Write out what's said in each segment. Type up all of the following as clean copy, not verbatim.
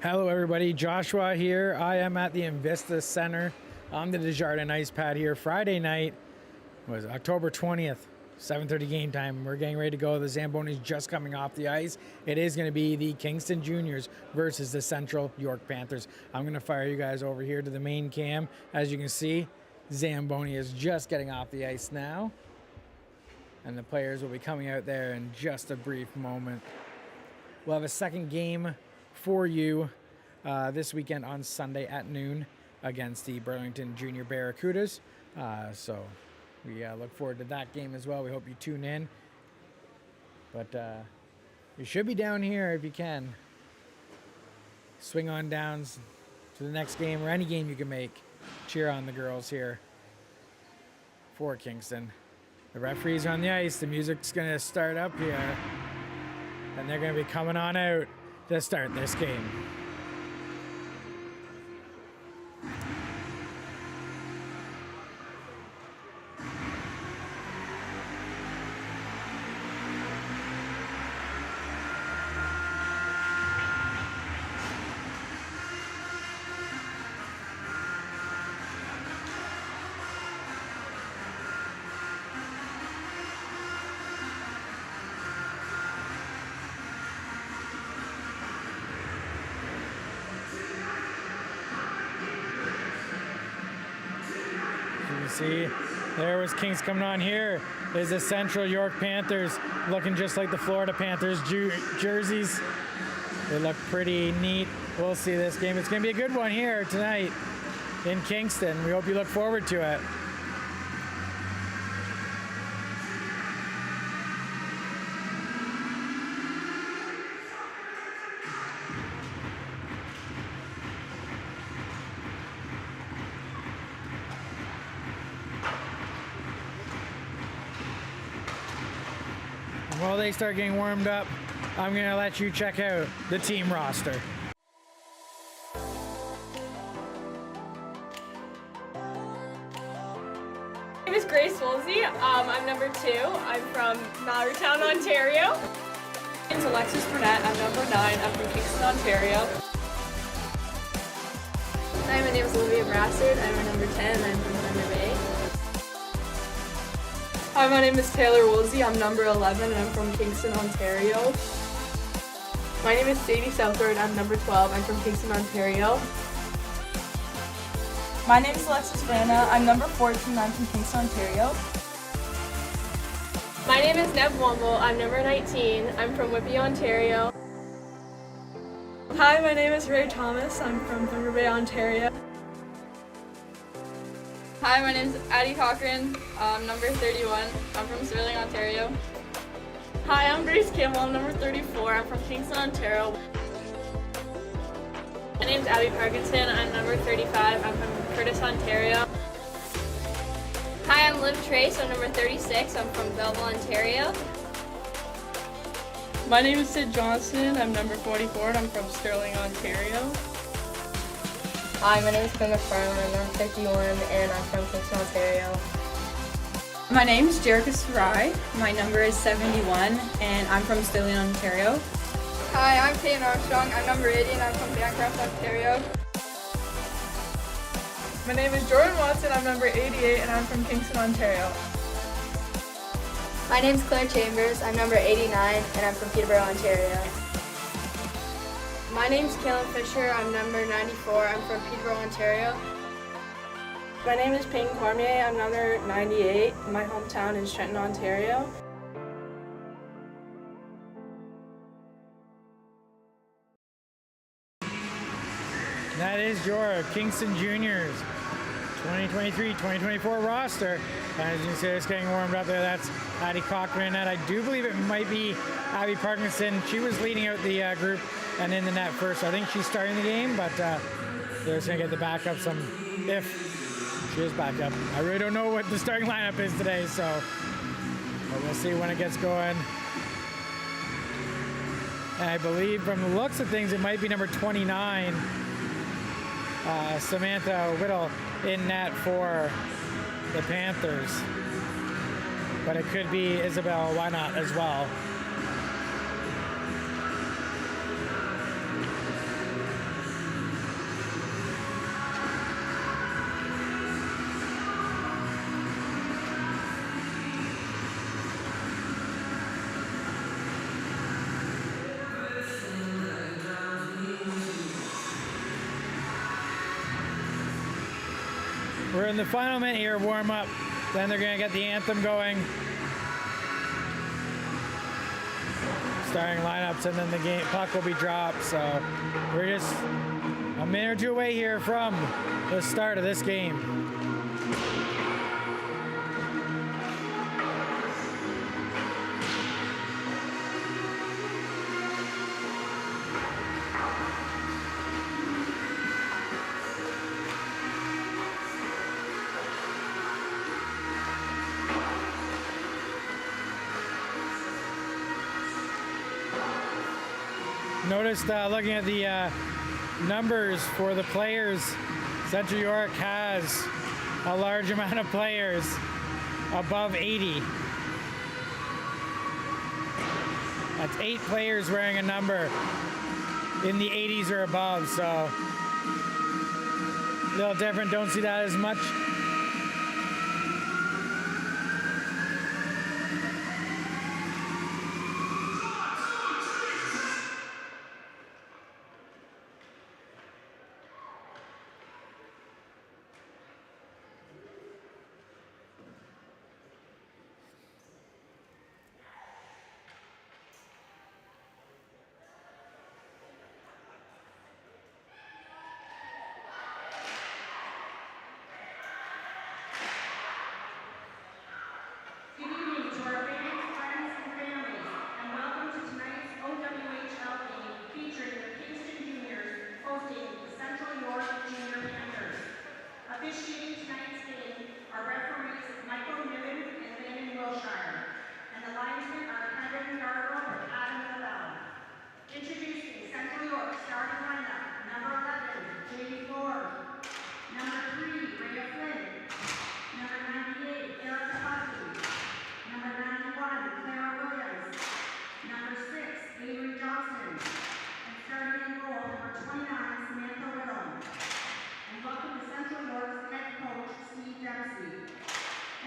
Hello everybody, Joshua here. I am at the Invista Center on the Desjardins ice pad here. Friday night was October 20th, 7:30 game time. We're getting ready to go. The Zambonis just coming off the ice. It is going to be the Kingston Juniors versus the Central York Panthers. I'm going to fire you guys over here to the main cam. As you can see, Zamboni is just getting off the ice now. And the players will be coming out there in just a brief moment. We'll have a second game for you this weekend on Sunday at noon against the Burlington Junior Barracudas. So we look forward to that game as well. We hope you tune in. But you should be down here if you can. Swing on down to the next game or any game you can make. Cheer on the girls here for Kingston. The referees are on the ice. The music's going to start up here. And they're going to be coming on out to start this game. See, there was Kings coming on. Here is the Central York Panthers, looking just like the Florida Panthers jerseys. They look pretty neat. We'll see this game. It's going to be a good one here tonight in Kingston. We hope you look forward to it. While they start getting warmed up, I'm going to let you check out the team roster. My name is Grace Woolsey. I'm number 2. I'm from Mallorytown, Ontario. My name is Alexis Burnett. I'm number 9. I'm from Kingston, Ontario. Hi, my name is Olivia Brassard. I'm number 10. I'm from Thunder Bay. Hi, my name is Taylor Woolsey. I'm number 11 and I'm from Kingston, Ontario. My name is Sadie Southward. I'm number 12. I'm from Kingston, Ontario. My name is Alexis Brana. I'm number 14. I'm from Kingston, Ontario. My name is Neb Womble. I'm number 19. I'm from Whitby, Ontario. Hi, my name is Ray Thomas. I'm from Thunder Bay, Ontario. Hi, my name is Addie Cochran. I'm number 31. I'm from Sterling, Ontario. Hi, I'm Grace Campbell. I'm number 34. I'm from Kingston, Ontario. My name is Abby Parkinson. I'm number 35. I'm from Curtis, Ontario. Hi, I'm Liv Trace. I'm number 36. I'm from Belleville, Ontario. My name is Sid Johnson. I'm number 44 and I'm from Sterling, Ontario. Hi, my name is Quinn McFarland. I'm number 51 and I'm from Kingston, Ontario. My name is Jerica Sarai. My number is 71 and I'm from Sterling, Ontario. Hi, I'm Peyton Armstrong. I'm number 80 and I'm from Bancroft, Ontario. My name is Jordan Watson. I'm number 88 and I'm from Kingston, Ontario. My name is Claire Chambers. I'm number 89 and I'm from Peterborough, Ontario. My name's Kaylin Fisher. I'm number 94. I'm from Peterborough, Ontario. My name is Peyton Cormier. I'm number 98. My hometown is Trenton, Ontario. That is your Kingston Juniors 2023-2024 roster. And as you can see, it's getting warmed up there. That's Addie Cochran. And I do believe it might be Abby Parkinson. She was leading out the group and in the net first. So I think she's starting the game, but they're just going to get the backup if she is back up. I really don't know what the starting lineup is today, so but we'll see when it gets going. And I believe from the looks of things, it might be number 29, Samantha Whittle in net for the Panthers. But it could be Isabel, why not, as well. We're in the final minute here, warm up. Then they're gonna get the anthem going. Starting lineups, and then the game puck will be dropped. So we're just a minute or two away here from the start of this game. Noticed looking at the numbers for the players, Central York has a large amount of players above 80. That's 8 players wearing a number in the 80s or above, so a little different. Don't see that as much. Officiating tonight's game are referees Michael Niven and Landon Wilshire, and the linesmen are Kevin Gargo and Adam Lavelle. Introducing Central York starting lineup, number 11, J.D. Ford, number 3, Rhea Flynn, number 98, Erica Buckley, number 91, Clara Williams, number 6, Avery Johnson, and starting in goal, number 29, Samantha Whittle. And welcome to Central York's head coach, Steve Dempsey.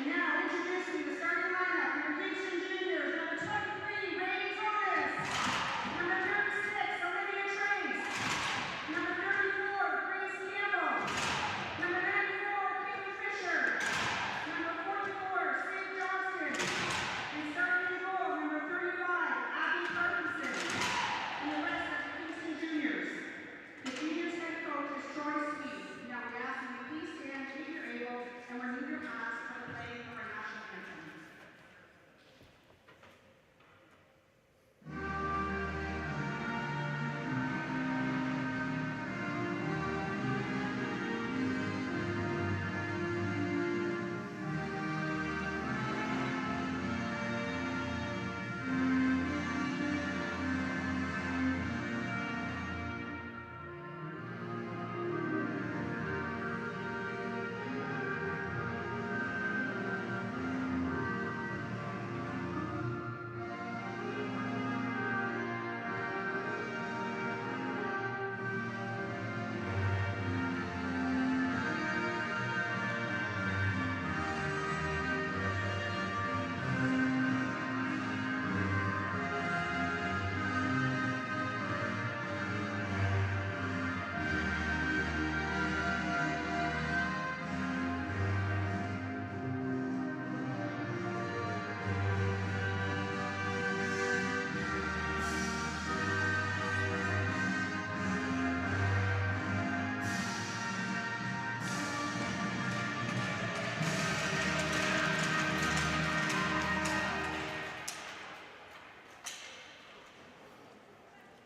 And now, introducing the starting lineup for Kingston Juniors, number 23, Ray Torres, number 36, Olivia Trace, number 34, Grace Campbell, number 94, Caitlin Fisher, number 44, Sid Johnston, and starting in goal, number 35, Abby Parkinson, and the rest of the Kingston Juniors. The Juniors head coach is Troy Sweet. Now we ask you to please stand if you're able and remove your masks for the playing of our national anthem.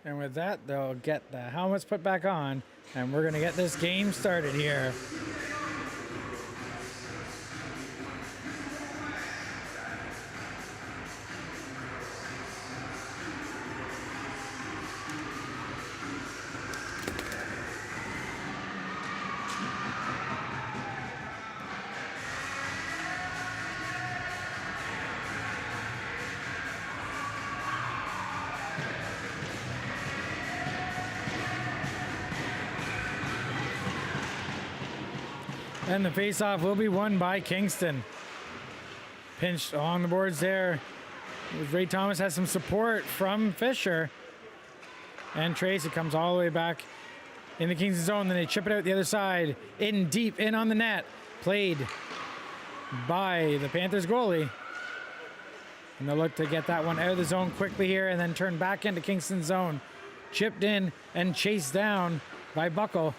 And with that, they'll get the helmets put back on, and we're going to get this game started here. And the faceoff will be won by Kingston. Pinched along the boards there. Ray Thomas has some support from Fisher. And Trace, it comes all the way back in the Kingston zone. Then they chip it out the other side. In deep, in on the net. played by the Panthers goalie. And they'll look to get that one out of the zone quickly here and then turn back into Kingston's zone. Chipped in and chased down by Buckle.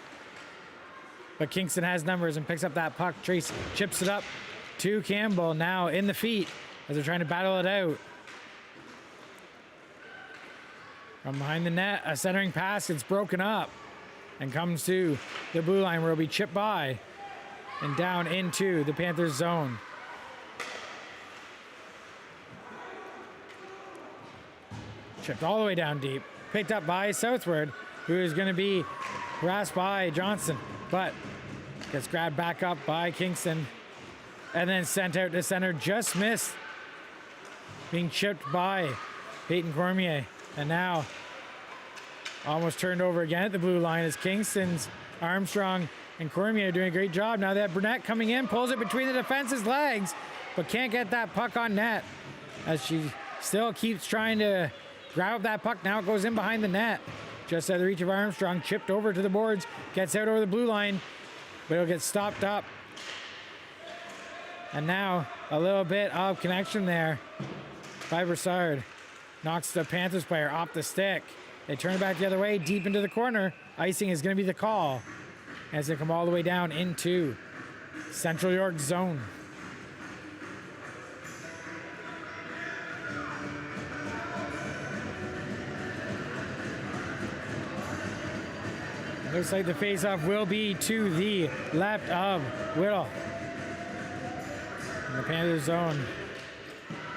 But Kingston has numbers and picks up that puck. Trace chips it up to Campbell, now in the feet as they're trying to battle it out. From behind the net, a centering pass, it's broken up and comes to the blue line where it'll be chipped by and down into the Panthers zone. Chipped all the way down deep. Picked up by Southward, who is going to be harassed by Johnston, but gets grabbed back up by Kingston and then sent out to center. Just missed being chipped by Peyton Cormier. And now almost turned over again at the blue line as Kingston's Armstrong and Cormier doing a great job. Now that Burnett coming in, pulls it between the defense's legs, but can't get that puck on net as she still keeps trying to grab that puck. Now it goes in behind the net. Just out of the reach of Armstrong, chipped over to the boards, gets out over the blue line, but it'll get stopped up. And now a little bit of connection there by Broussard. Knocks the Panthers player off the stick. They turn it back the other way, deep into the corner. Icing is going to be the call as they come all the way down into Central York zone. Looks like the faceoff will be to the left of Whittle. In the Panthers zone.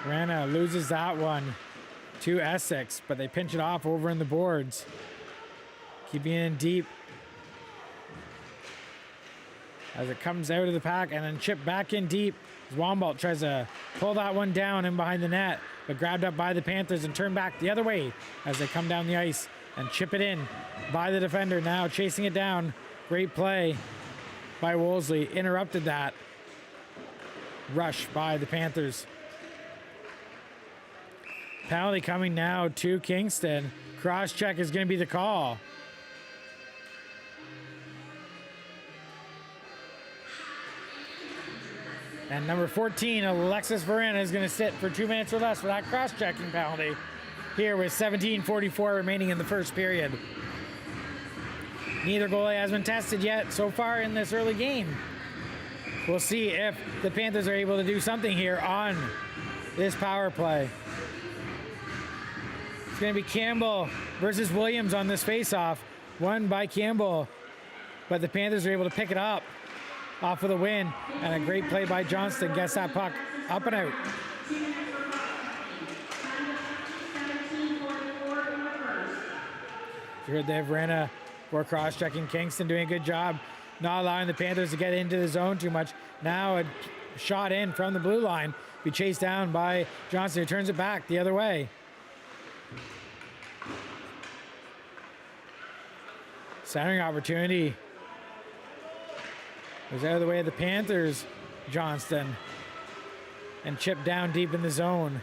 Rana loses that one to Essex, but they pinch it off over in the boards. Keeping it in deep as it comes out of the pack and then chipped back in deep. Wombolt tries to pull that one down in behind the net, but grabbed up by the Panthers and turned back the other way as they come down the ice and chip it in by the defender. Now chasing it down. Great play by Wolseley. Interrupted that rush by the Panthers. Penalty coming now to Kingston. Cross check is going to be the call. And number 14, Alexis Verena, is going to sit for 2 minutes or less for that cross-checking penalty here with 17:44 remaining in the first period. Neither goalie has been tested yet so far in this early game. We'll see if the Panthers are able to do something here on this power play. It's going to be Campbell versus Williams on this faceoff. Won by Campbell, but the Panthers are able to pick it up off of the win, and a great play by Johnston gets that puck up and out. You heard they have Verena for cross-checking. Kingston doing a good job not allowing the Panthers to get into the zone too much. Now a shot in from the blue line, be chased down by Johnston, who turns it back the other way. Centering opportunity was out of the way of the Panthers. Johnston and chipped down deep in the zone.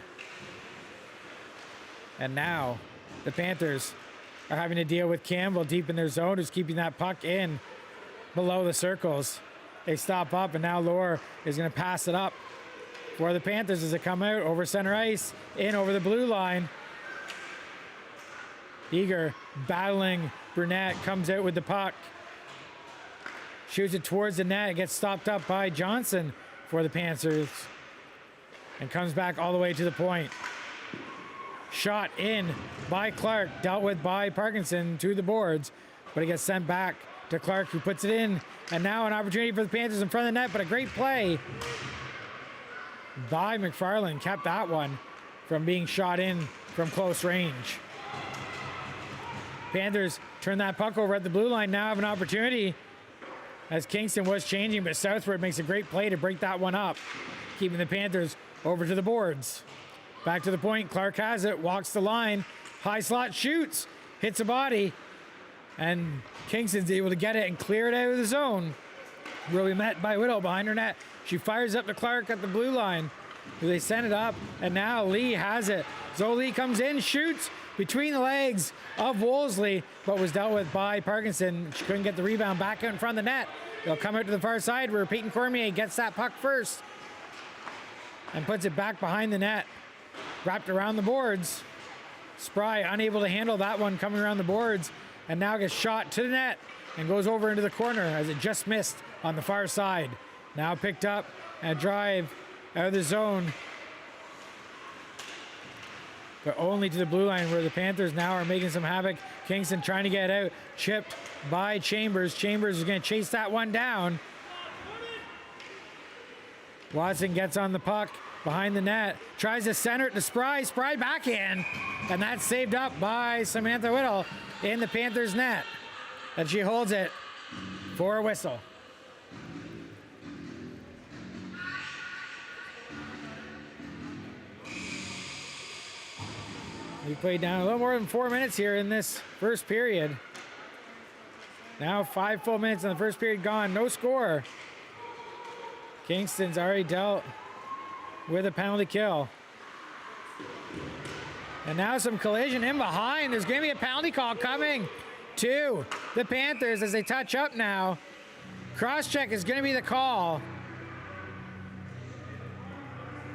And now the Panthers are having to deal with Campbell deep in their zone, who's keeping that puck in below the circles. They stop up, and now Lohr is going to pass it up for the Panthers as they come out over center ice, in over the blue line. Eager battling Burnett comes out with the puck. Shoots it towards the net. It gets stopped up by Johnson for the Panthers. And comes back all the way to the point. Shot in by Clark. Dealt with by Parkinson to the boards. But it gets sent back to Clark, who puts it in. And now an opportunity for the Panthers in front of the net. But a great play by McFarland. Kept that one from being shot in from close range. Panthers turn that puck over at the blue line. Now have an opportunity as Kingston was changing, but Southward makes a great play to break that one up, keeping the Panthers over to the boards. Back to the point. Clark has it, walks the line, high slot, shoots, hits a body, and Kingston's able to get it and clear it out of the zone. Will be met by Whittle behind her net. She fires up to Clark at the blue line. They send it up, and now Lee has it. Zoe comes in, shoots, between the legs of Wolseley, but was dealt with by Parkinson. She couldn't get the rebound back out in front of the net. They'll come out to the far side where Peyton Cormier gets that puck first and puts it back behind the net. Wrapped around the boards. Spry unable to handle that one coming around the boards, and now gets shot to the net and goes over into the corner as it just missed on the far side. Now picked up and a drive out of the zone, but only to the blue line where the Panthers now are making some havoc. Kingston trying to get out, chipped by Chambers. Chambers is going to chase that one down. Watson gets on the puck behind the net, tries to center it to Spry. Spry back in, and that's saved up by Samantha Whittle in the Panthers net. And she holds it for a whistle. We played down a little more than 4 minutes here in this first period. Now 5 full minutes in the first period gone. No score. Kingston's already dealt with a penalty kill. And now some collision in behind. There's going to be a penalty call coming to the Panthers as they touch up now. Cross-check is going to be the call.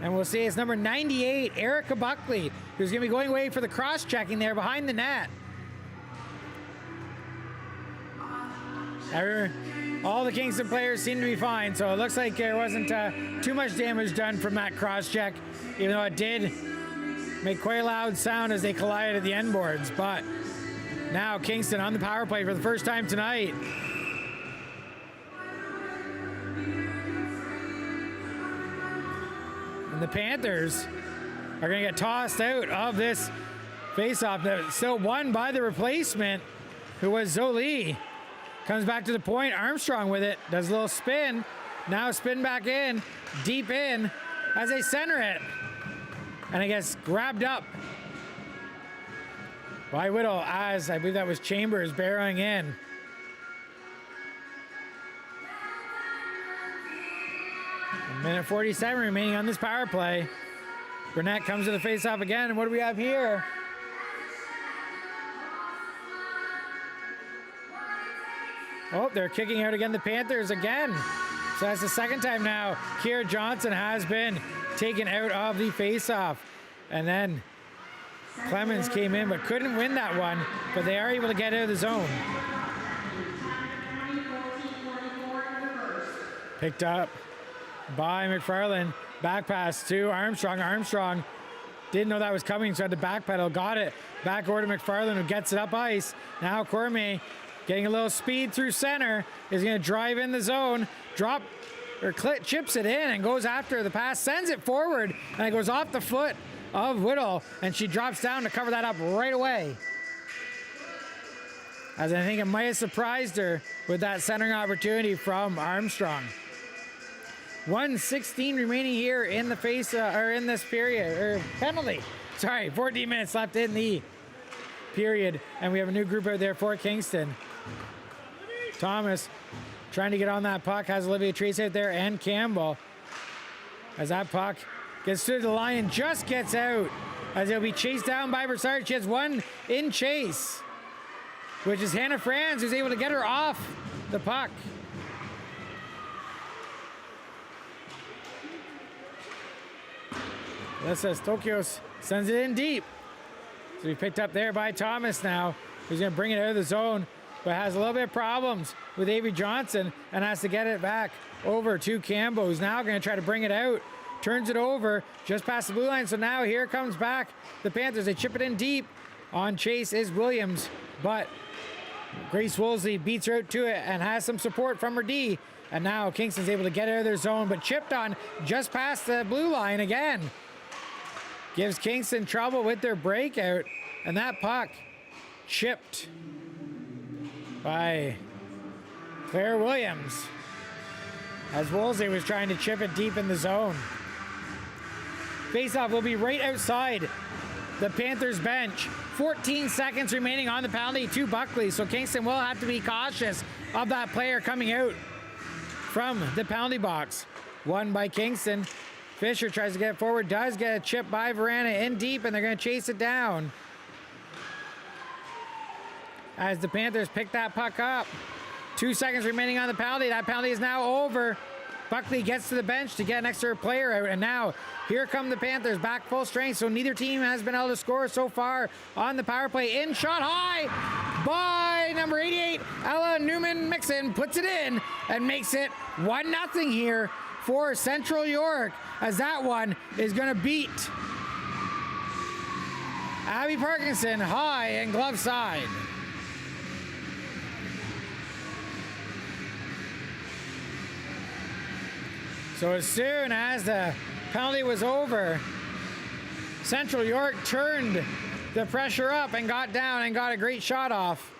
And we'll see it's number 98, Erica Buckley, who's going to be going away for the cross-checking there behind the net. All the Kingston players seem to be fine, so it looks like there wasn't too much damage done from that cross-check, even though it did make quite a loud sound as they collided at the end boards. But now Kingston on the power play for the first time tonight. And the Panthers are going to get tossed out of this face-off. Still won by the replacement, who was Zoli. Comes back to the point. Armstrong with it. Does a little spin. Now spin back in. Deep in as they center it. And it gets grabbed up by Whittle as I believe that was Chambers barreling in. Minute 47 remaining on this power play. Burnett comes to the face-off again, and what do we have here? Oh, they're kicking out again, the Panthers again. So that's the second time now. Kiera Johnson has been taken out of the face-off. And then Clemens came in, but couldn't win that one, but they are able to get out of the zone. Picked up by McFarland. Back pass to Armstrong. Armstrong didn't know that was coming, so had to backpedal. Got it. Back over to McFarland, who gets it up ice. Now Cormier getting a little speed through center. Is going to drive in the zone. Chips it in and goes after the pass. Sends it forward, and it goes off the foot of Whittle, and she drops down to cover that up right away. As I think it might have surprised her with that centering opportunity from Armstrong. 1:16 remaining here in the in this period, or penalty. Sorry, 14 minutes left in the period, and we have a new group out there for Kingston. Thomas trying to get on that puck, has Olivia Trace out there and Campbell. As that puck gets to the line and just gets out, as it'll be chased down by Broussard. She has one in chase, which is Hannah Franz, who's able to get her off the puck. Alyssa Stokios sends it in deep. So we picked up there by Thomas now. He's going to bring it out of the zone, but has a little bit of problems with Avery Johnson and has to get it back over to Campbell, who's now going to try to bring it out. Turns it over just past the blue line. So now here comes back the Panthers. They chip it in deep. On chase is Williams, but Grace Wolseley beats her out to it and has some support from her D. And now Kingston's able to get out of their zone, but chipped on just past the blue line again. Gives Kingston trouble with their breakout, and that puck chipped by Claire Williams as Wolseley was trying to chip it deep in the zone. Faceoff will be right outside the Panthers bench. 14 seconds remaining on the penalty to Buckley, so Kingston will have to be cautious of that player coming out from the penalty box. Won by Kingston. Fisher tries to get forward, does get a chip by Verana in deep, and they're going to chase it down. as the Panthers pick that puck up. 2 seconds remaining on the penalty. That penalty is now over. Buckley gets to the bench to get an extra player out, and now here come the Panthers back full strength. So neither team has been able to score so far on the power play. In shot high by number 88, Ella Newman-Mixon puts it in and makes it 1-0 here for Central York, as that one is going to beat Abby Parkinson high and glove side. So as soon as the penalty was over, Central York turned the pressure up and got down and got a great shot off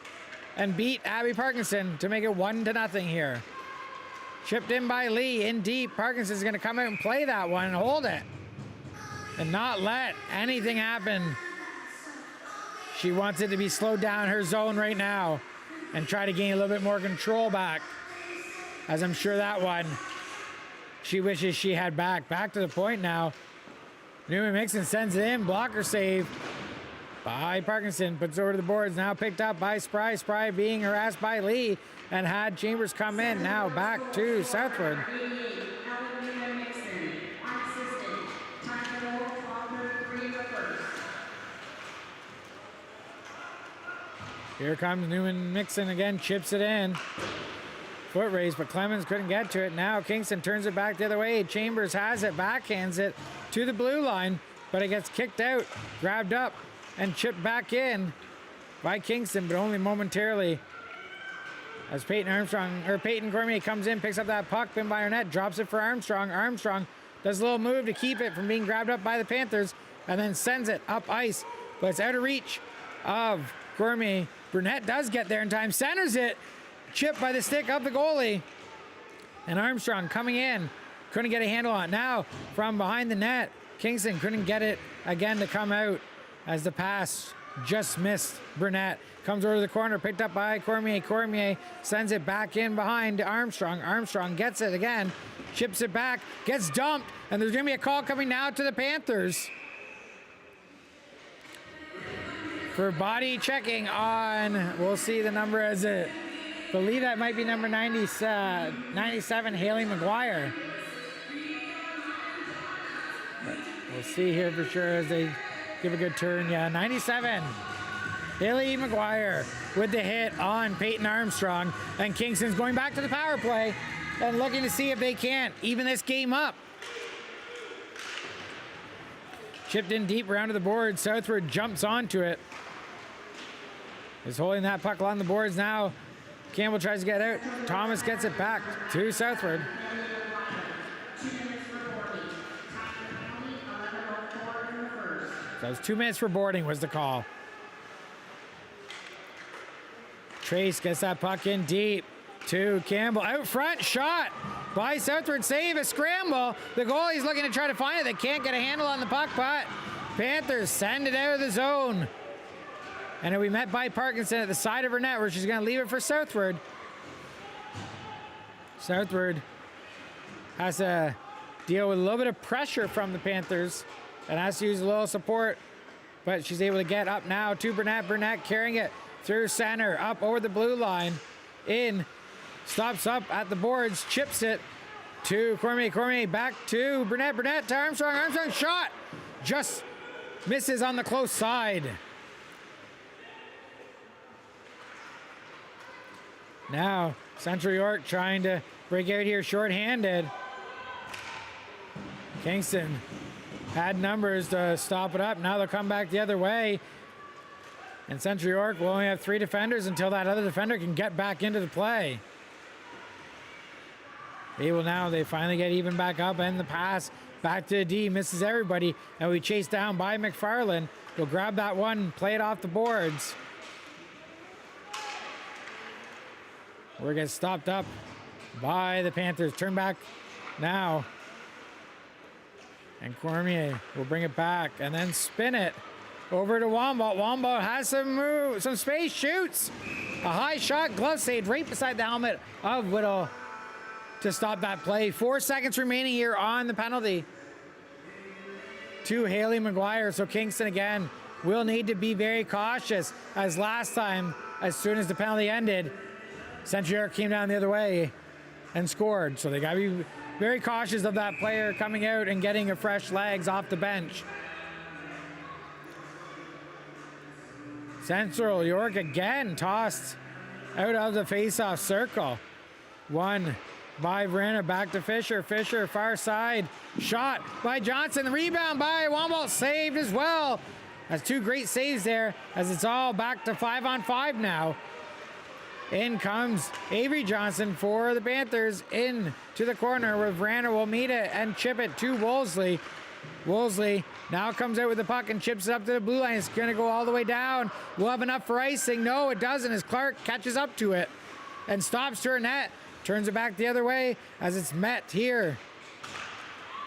and beat Abby Parkinson to make it 1-0 here. Chipped in by Lee in deep. Parkinson's going to come out and play that one and hold it and not let anything happen. She wants it to be slowed down her zone right now and try to gain a little bit more control back, as I'm sure that one she wishes she had back. Back to the point now. Newman-Mixon sends it in. Blocker save by Parkinson. Puts it over to the boards. Now picked up by Spry. Spry being harassed by Lee and had Chambers come in. Now back to Southwood. Here comes Newman-Mixon again. Chips it in. Foot race, but Clemens couldn't get to it. Now Kingston turns it back the other way. Chambers has it, backhands it to the blue line, but it gets kicked out, grabbed up, and chipped back in by Kingston, but only momentarily. As Peyton Cormier comes in, picks up that puck, pinned by Arnett, drops it for Armstrong. Armstrong does a little move to keep it from being grabbed up by the Panthers, and then sends it up ice, but it's out of reach of Cormier. Burnett does get there in time, centers it, chipped by the stick of the goalie. And Armstrong coming in, couldn't get a handle on it. Now from behind the net, Kingston couldn't get it again to come out as the pass just missed Burnett. Comes over to the corner, picked up by Cormier. Cormier sends it back in behind Armstrong. Armstrong gets it again, chips it back, gets dumped, and there's going to be a call coming now to the Panthers for body checking on, we'll see the number as it, believe that might be number 97, Haley McGuire. But we'll see here for sure as they give a good turn. Yeah, 97, Haley McGuire with the hit on Peyton Armstrong. And Kingston's going back to the power play and looking to see if they can't even this game up. Chipped in deep around to the board. Southward jumps onto it. Is holding that puck along the boards now. Campbell tries to get out. Thomas gets it back to Southward. So it was 2 minutes for boarding was the call. Trace gets that puck in deep to Campbell. Out front, shot by Southward. Save, a scramble. The goalie's looking to try to find it. They can't get a handle on the puck, but Panthers send it out of the zone. And it'll be met by Parkinson at the side of her net, where she's going to leave it for Southward. Southward has to deal with a little bit of pressure from the Panthers and has to use a little support. But she's able to get up now to Burnett. Burnett carrying it through center, up over the blue line. In, stops up at the boards, chips it to Cormier. Cormier back to Burnett. Burnett to Armstrong. Armstrong shot just misses on the close side. Now, Central York trying to break out here short-handed. Kingston had numbers to stop it up. Now they'll come back the other way. And Central York will only have 3 defenders until that other defender can get back into the play. They finally get even back up, and the pass back to D misses everybody. And we chase down by McFarland. He'll grab that one, play it off the boards. We're getting stopped up by the Panthers. Turn back now. And Cormier will bring it back and then spin it over to Wombat. Wombat has some space, shoots. A high shot, glove save right beside the helmet of Whittle to stop that play. 4 seconds remaining here on the penalty to Haley McGuire. So Kingston again will need to be very cautious, as last time as soon as the penalty ended, Central York came down the other way and scored. So they got to be very cautious of that player coming out and getting a fresh legs off the bench. Central York again tossed out of the face-off circle. One by Verena, back to Fisher. Fisher, far side, shot by Johnson. Rebound by Womble, saved as well. That's two great saves there, as it's all back to 5-on-5 now. In comes Avery Johnson for the Panthers in to the corner where Verena will meet it and chip it to Wolseley. Wolseley now comes out with the puck and chips it up to the blue line. It's going to go all the way down. We'll have enough for icing. No, it doesn't, as Clark catches up to it and stops to her net. Turns it back the other way as it's met here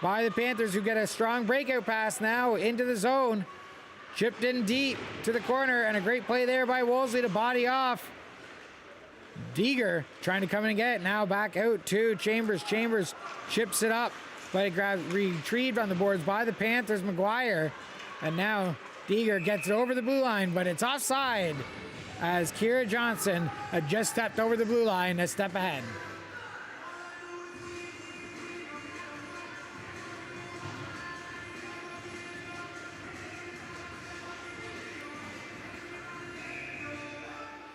by the Panthers, who get a strong breakout pass now into the zone. Chipped in deep to the corner, and a great play there by Wolseley to body off. Deeger trying to come in and get it. Now back out to Chambers. Chambers chips it up, but it retrieved on the boards by the Panthers, McGuire. And now Deeger gets it over the blue line, but it's offside as Kira Johnson had just stepped over the blue line a step ahead.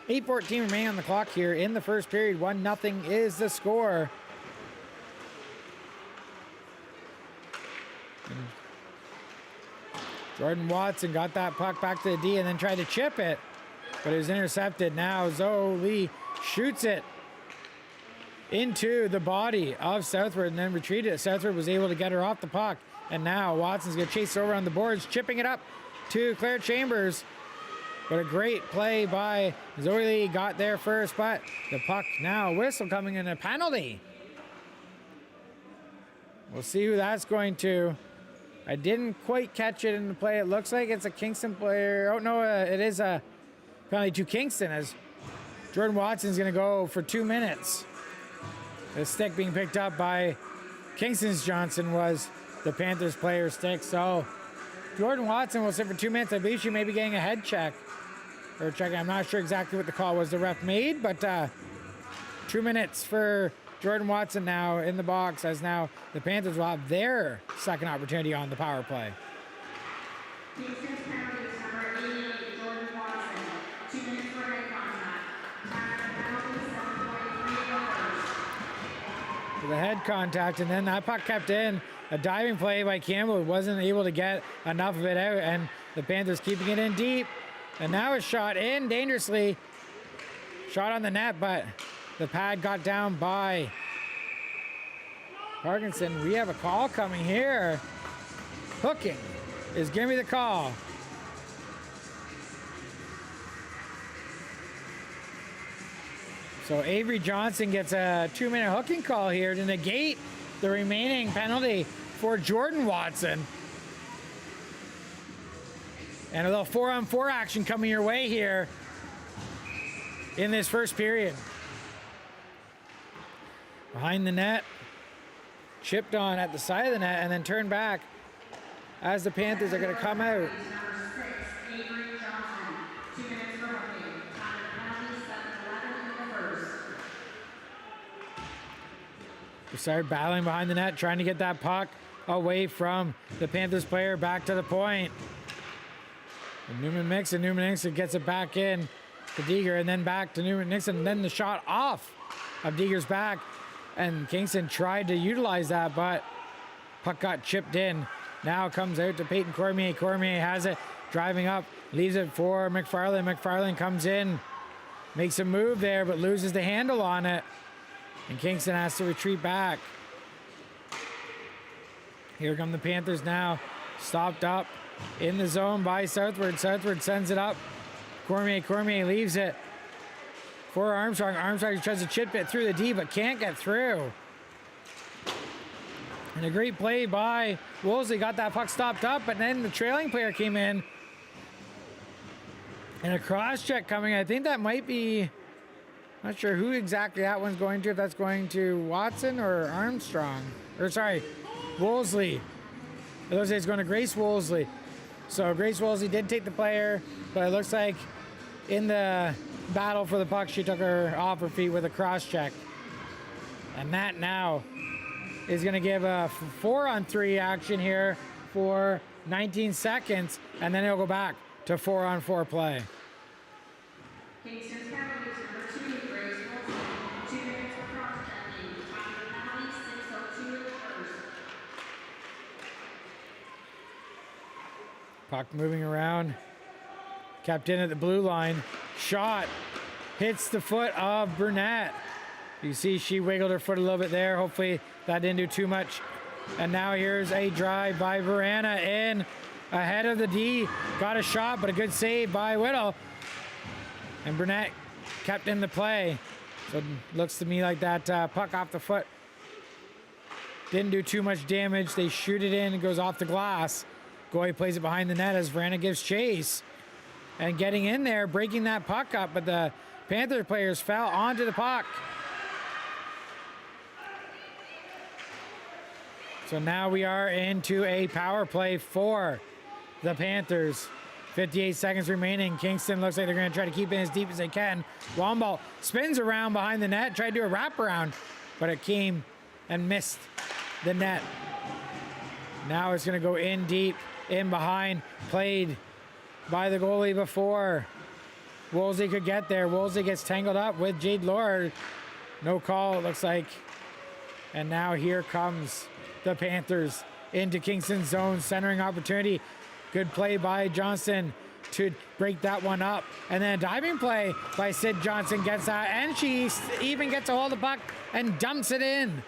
.8:14 remaining on the clock here in the first period. 1-0 is the score. And Jordan Watson got that puck back to the D and then tried to chip it, but it was intercepted. Now Zoe Lee shoots it into the body of Southward and then retreated. Southward was able to get her off the puck, and now Watson's going to chase over on the boards, chipping it up to Claire Chambers. But a great play by Zoe Lee, got there first, but the puck now, whistle coming in, a penalty. We'll see who that's going to. I didn't quite catch it in the play. It looks like it's a Kingston player. Oh no, it is a penalty to Kingston, as Jordan Watson's going to go for 2 minutes. The stick being picked up by Kingston's Johnson was the Panthers player's stick. So Jordan Watson will sit for 2 minutes. I believe she may be getting a head check. Or checking. I'm not sure exactly what the call was the ref made, but 2 minutes for Jordan Watson now in the box, as now the Panthers will have their second opportunity on the power play. Kingston's penalty is number 88, Jordan Watson. 2 minutes for head contact. Time penalty, 7.3 For the head contact, and then that puck kept in. A diving play by Campbell, wasn't able to get enough of it out, and the Panthers keeping it in deep. And now a shot in dangerously. Shot on the net, but the pad got down by Parkinson. We have a call coming here. Hooking is going to be the call. So Avery Johnson gets a 2-minute hooking call here to negate the remaining penalty for Jordan Watson. And a little 4-on-4 action coming your way here in this first period. Behind the net, chipped on at the side of the net, and then turned back as the Panthers are going to come out. Number 6, Avery Johnson. 2 minutes for hooking. Time penalty, 7:11 in the first. We started battling behind the net, trying to get that puck away from the Panthers player back to the point. And Newman Nixon gets it back in to Deeger, and then back to Newman Nixon, and then the shot off of Deeger's back. And Kingston tried to utilize that, but puck got chipped in. Now comes out to Peyton Cormier. Cormier has it, driving up, leaves it for McFarland. McFarland comes in, makes a move there, but loses the handle on it. And Kingston has to retreat back. Here come the Panthers now, stopped up in the zone by Southward. Southward sends it up. Cormier leaves it for Armstrong. Armstrong tries to chip it through the D, but can't get through. And a great play by Wolseley, got that puck stopped up, but then the trailing player came in. And a cross check coming. I think that might be, not sure who exactly that one's going to, if that's going to Watson or Armstrong. Or sorry, Wolseley. It looks like it's going to Grace Wolseley. So Grace Wolseley did take the player, but it looks like in the battle for the puck. She took her off her feet with a cross check. And that now is going to give a 4-on-3 action here for 19 seconds. And then it'll go back to 4-on-4 play. Kingston's penalties, number 2, Grace Wilson, 2 minutes for cross-checking. Time of the penalty, 6:02 in the first. Puck moving around. Kept in at the blue line. Shot. Hits the foot of Burnett. You see she wiggled her foot a little bit there. Hopefully that didn't do too much. And now here's a drive by Verana in ahead of the D. Got a shot, but a good save by Whittle. And Burnett kept in the play. So it looks to me like that puck off the foot didn't do too much damage. They shoot it in. It goes off the glass. Goy plays it behind the net as Verana gives chase. And getting in there, breaking that puck up. But the Panther players fell onto the puck. So now we are into a power play for the Panthers. 58 seconds remaining. Kingston looks like they're going to try to keep it as deep as they can. Long ball spins around behind the net, tried to do a wraparound, but it came and missed the net. Now it's going to go in deep, in behind, played by the goalie before Woolsey could get there. Woolsey gets tangled up with Jade Lord. No call, it looks like. And now here comes the Panthers into Kingston zone, centering opportunity. Good play by Johnson to break that one up. And then a diving play by Sid Johnson gets that. And she even gets a hold of the puck and dumps it in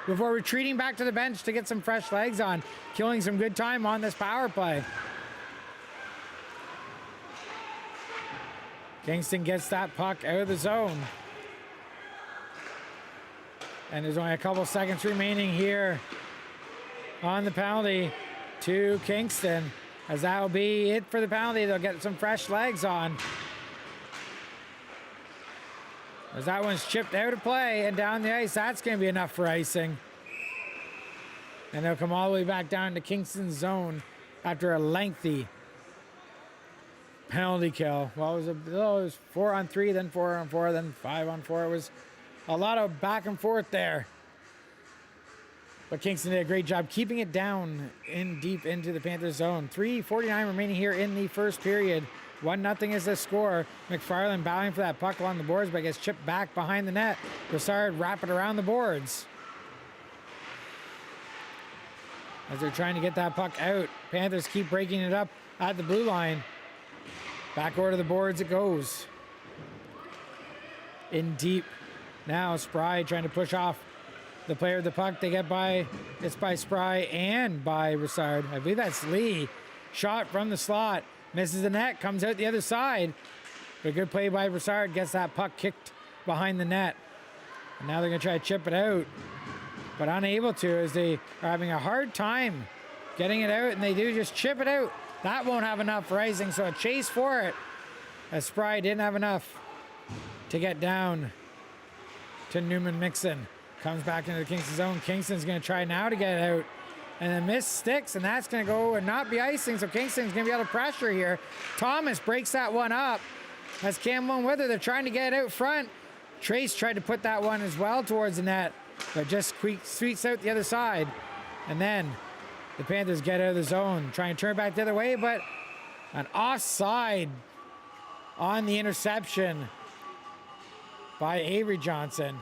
before retreating back to the bench to get some fresh legs on. Killing some good time on this power play. Kingston gets that puck out of the zone. And there's only a couple seconds remaining here on the penalty to Kingston. As that'll be it for the penalty. They'll get some fresh legs on. As that one's chipped out of play and down the ice, that's going to be enough for icing. And they'll come all the way back down to Kingston's zone after a lengthy penalty kill. Well, it was 4-on-3, then 4-on-4, then 5-on-4. It was a lot of back and forth there. But Kingston did a great job keeping it down in deep into the Panthers zone. 3:49 remaining here in the first period. 1-0 is the score. McFarland bowing for that puck along the boards, but gets chipped back behind the net. Broussard wrapping around the boards. As they're trying to get that puck out, Panthers keep breaking it up at the blue line. Back over to the boards it goes. In deep. Now Spry trying to push off the player of the puck. They get by, it's by Spry and by Broussard. I believe that's Lee. Shot from the slot. Misses the net, comes out the other side. But a good play by Broussard, gets that puck kicked behind the net. And now they're going to try to chip it out. But unable to, as they are having a hard time getting it out, and they do just chip it out. That won't have enough for icing, so a chase for it. As Spry didn't have enough to get down to Newman Mixon. Comes back into the Kingston zone. Kingston's going to try now to get it out. And then miss sticks, and that's going to go and not be icing, so Kingston's going to be under pressure here. Thomas breaks that one up. That's Campbell and Wither. They're trying to get it out front. Trace tried to put that one as well towards the net, but just sweeps out the other side. And then the Panthers get out of the zone, trying to turn back the other way, but an offside on the interception by Avery Johnson.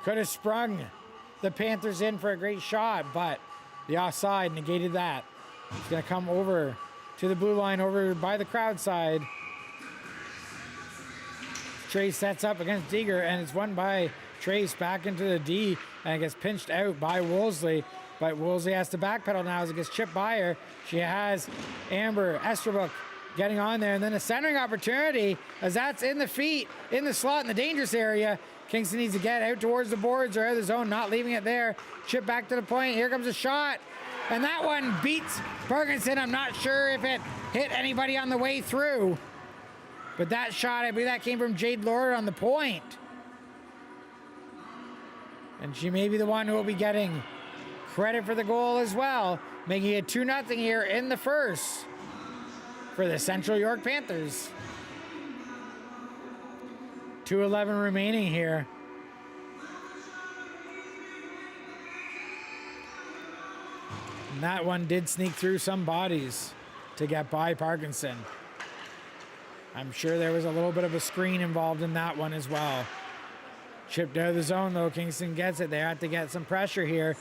Could have sprung the Panthers in for a great shot, but the offside negated that. It's going to come over to the blue line, over by the crowd side. Trace sets up against Deeger, and it's won by Trace back into the D, and it gets pinched out by Woolsey. But Woolsey has to backpedal now as it gets chipped by her. She has Amber Esterbrook getting on there, and then a centering opportunity as that's in the feet, in the slot, in the dangerous area. Kingston needs to get out towards the boards or out of the zone, not leaving it there. Chip back to the point. Here comes a shot. And that one beats Ferguson. I'm not sure if it hit anybody on the way through. But that shot, I believe that came from Jade Lord on the point. And she may be the one who will be getting credit for the goal as well. Making it 2-0 here in the first for the Central York Panthers. 2:11 remaining here. And that one did sneak through some bodies to get by Parkinson. I'm sure there was a little bit of a screen involved in that one as well. Chipped out of the zone though. Kingston gets it. They have to get some pressure here.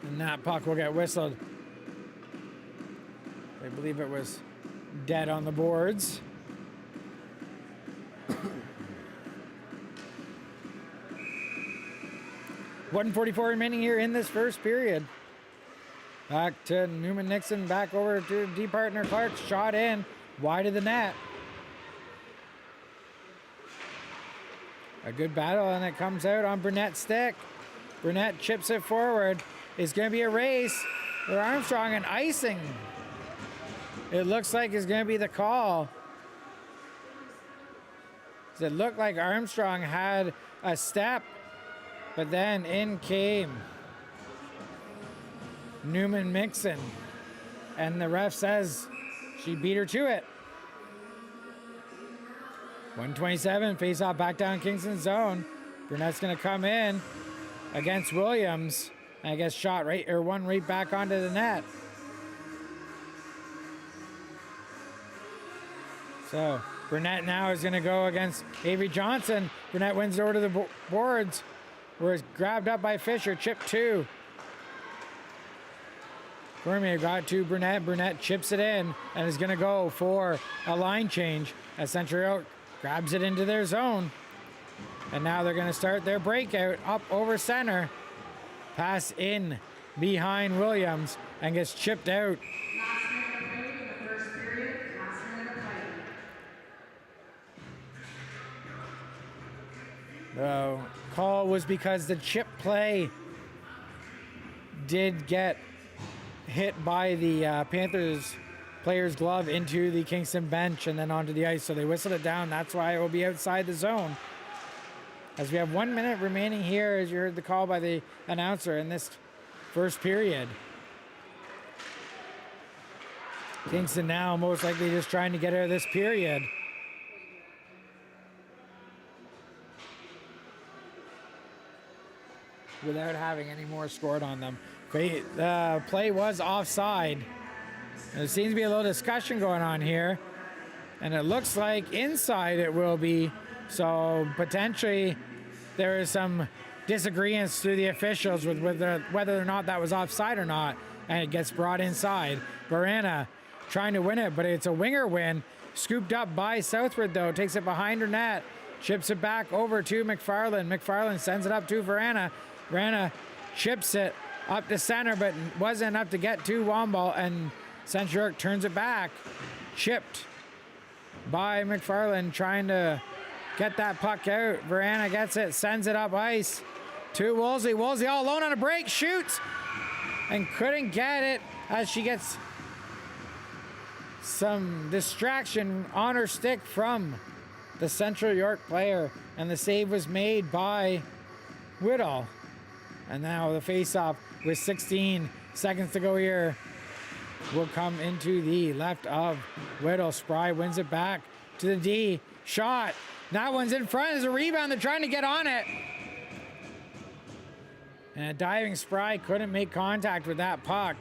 And that puck will get whistled. I believe it was dead on the boards. .144 remaining here in this first period. Back to Newman Nixon, back over to D partner Clark. Shot in, wide of the net. A good battle, and it comes out on Burnett's stick. Burnett chips it forward. It's going to be a race with Armstrong, and icing. It looks like it's going to be the call. It looked like Armstrong had a step, but then in came Newman Nixon, and the ref says she beat her to it. 127, face off back down Kingston zone. Burnett's going to come in against Williams, and I guess shot right, or one right back onto the net. So Burnett now is going to go against Avery Johnson. Burnett wins over to the boards, where it's grabbed up by Fisher. Chip 2. Cormier got to Burnett. Burnett chips it in and is going to go for a line change as Century Oak grabs it into their zone. And now they're going to start their breakout up over center. Pass in behind Williams and gets chipped out. The call was because the chip play did get hit by the Panthers player's glove into the Kingston bench and then onto the ice, so they whistled it down. That's why it will be outside the zone. As we have 1 minute remaining here, as you heard the call by the announcer in this first period. Kingston now most likely just trying to get out of this period. Without having any more scored on them. The play was offside. There seems to be a little discussion going on here. And it looks like inside it will be. So potentially there is some disagreements through the officials with whether or not that was offside or not. And it gets brought inside. Verana trying to win it, but it's a winger win. Scooped up by Southwood though. Takes it behind her net. Chips it back over to McFarland. McFarland sends it up to Verana. Verana chips it up to center, but wasn't enough to get to Womble, and Century York turns it back. Chipped by McFarland, trying to get that puck out. Verana gets it, sends it up ice to Woolsey. Woolsey all alone on a break, shoots, and couldn't get it as she gets some distraction on her stick from the Central York player, and the save was made by Whittle. And now the face-off with 16 seconds to go here will come into the left of Whittle. Spry wins it back to the D. Shot. That one's in front. There's a rebound. They're trying to get on it. And a diving Spry couldn't make contact with that puck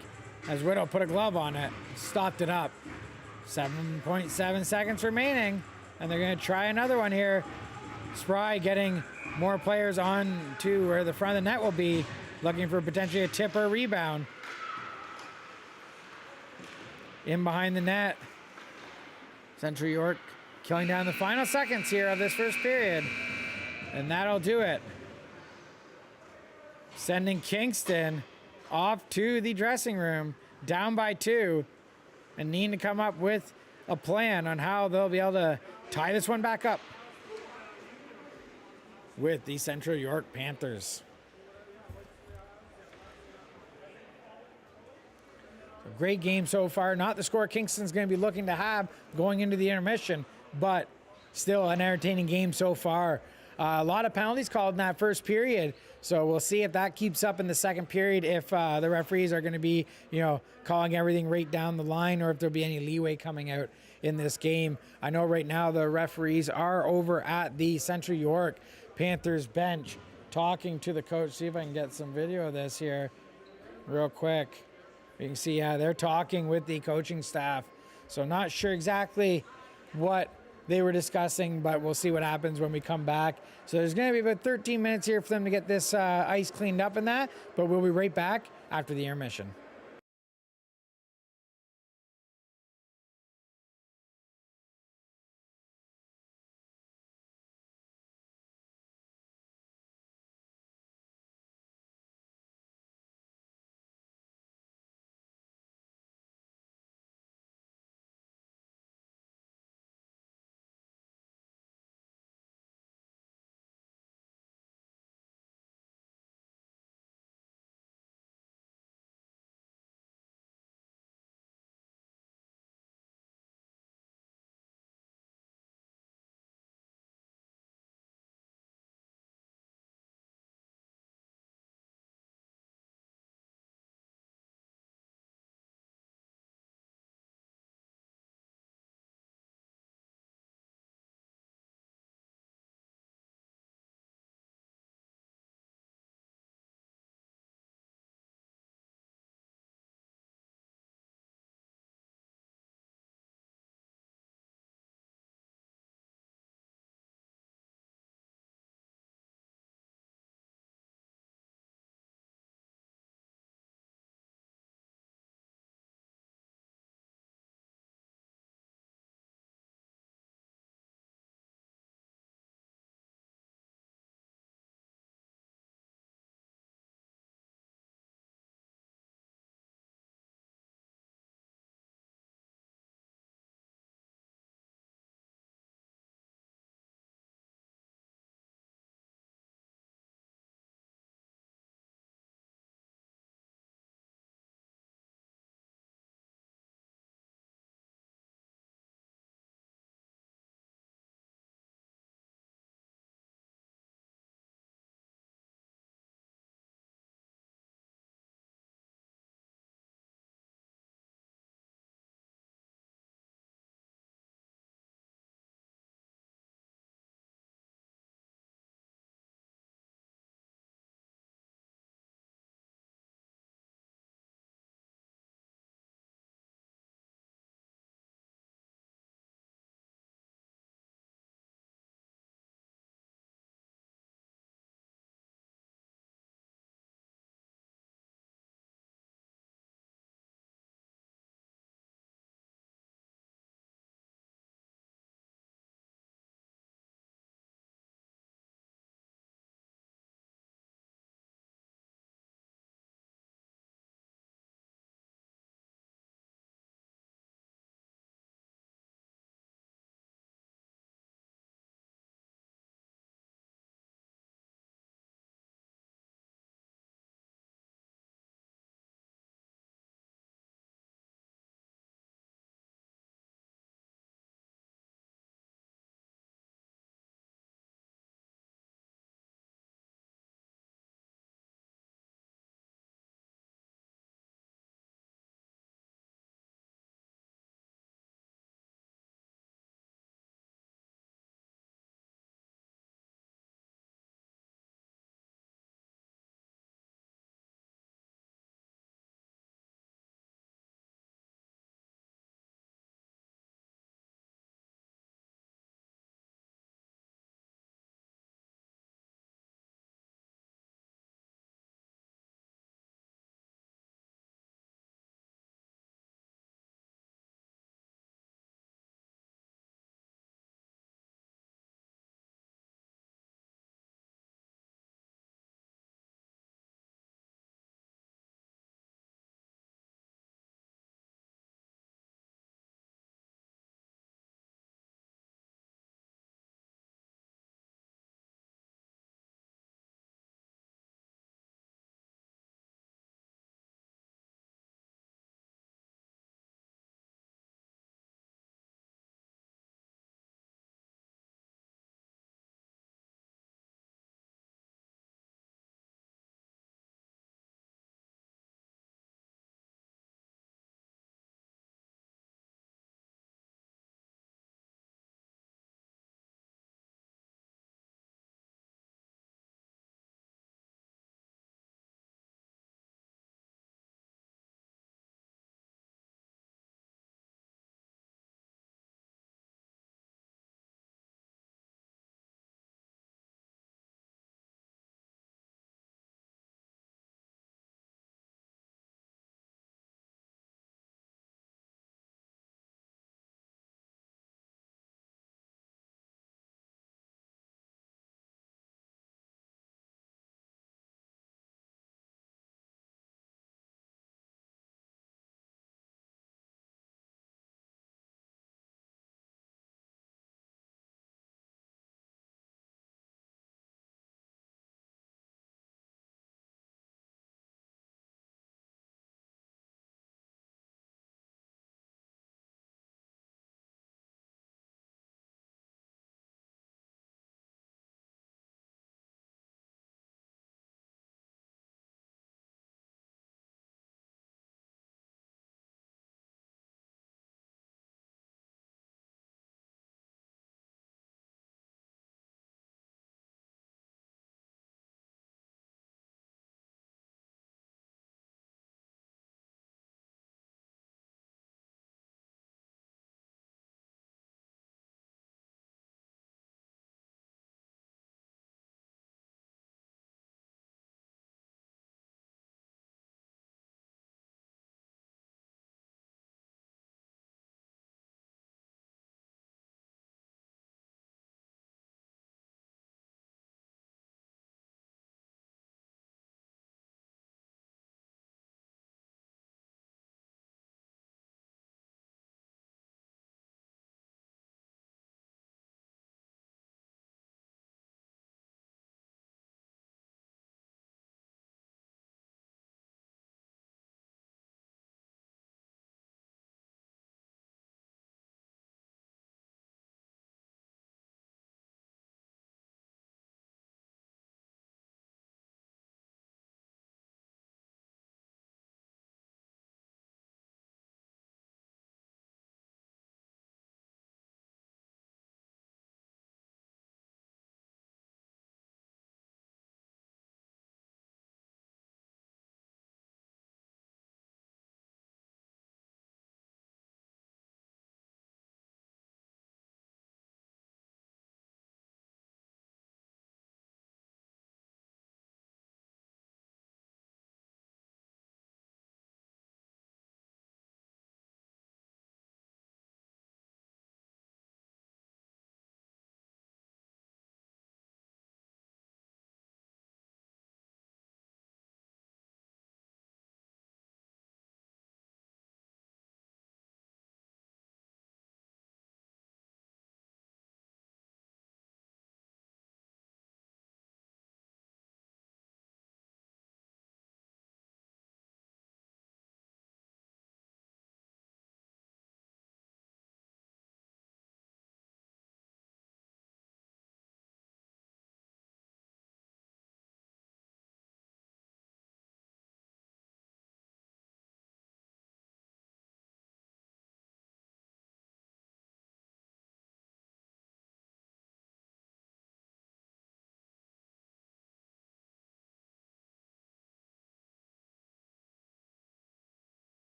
as Whittle put a glove on it. Stopped it up. 7.7 seconds remaining. And they're going to try another one here. Spry getting more players on to where the front of the net will be, looking for potentially a tip or a rebound. In behind the net. Central York killing down the final seconds here of this first period. And that'll do it. Sending Kingston off to the dressing room, down by 2, and needing to come up with a plan on how they'll be able to tie this one back up with the Central York Panthers. A great game so far. Not the score Kingston's going to be looking to have going into the intermission, but still an entertaining game so far. A lot of penalties called in that first period, so we'll see if that keeps up in the second period, if the referees are going to be, calling everything right down the line, or if there'll be any leeway coming out in this game. I know right now the referees are over at the Central York Panthers bench talking to the coach. See if I can get some video of this here real quick. You can see, they're talking with the coaching staff. So not sure exactly what they were discussing, but we'll see what happens when we come back. So there's going to be about 13 minutes here for them to get this ice cleaned up and that, but we'll be right back after the intermission.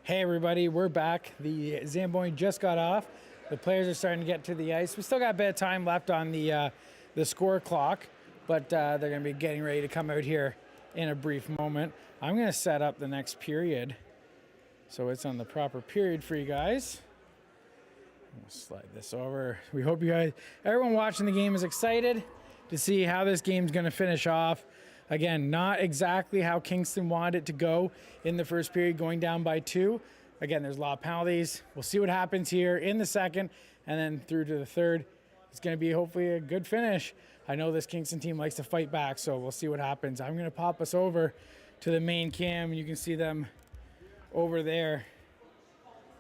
Hey everybody, we're back. The Zamboni just got off. The players are starting to get to the ice. We still got a bit of time left on the score clock, but they're going to be getting ready to come out here in a brief moment. I'm going to set up the next period so it's on the proper period for you guys. We'll slide this over. We hope you guys, everyone watching the game is excited to see how this game's going to finish off. Again, not exactly how Kingston wanted it to go in the first period, going down by 2. Again, there's a lot of penalties. We'll see what happens here in the second and then through to the third. It's going to be hopefully a good finish. I know this Kingston team likes to fight back, so we'll see what happens. I'm going to pop us over to the main cam. You can see them over there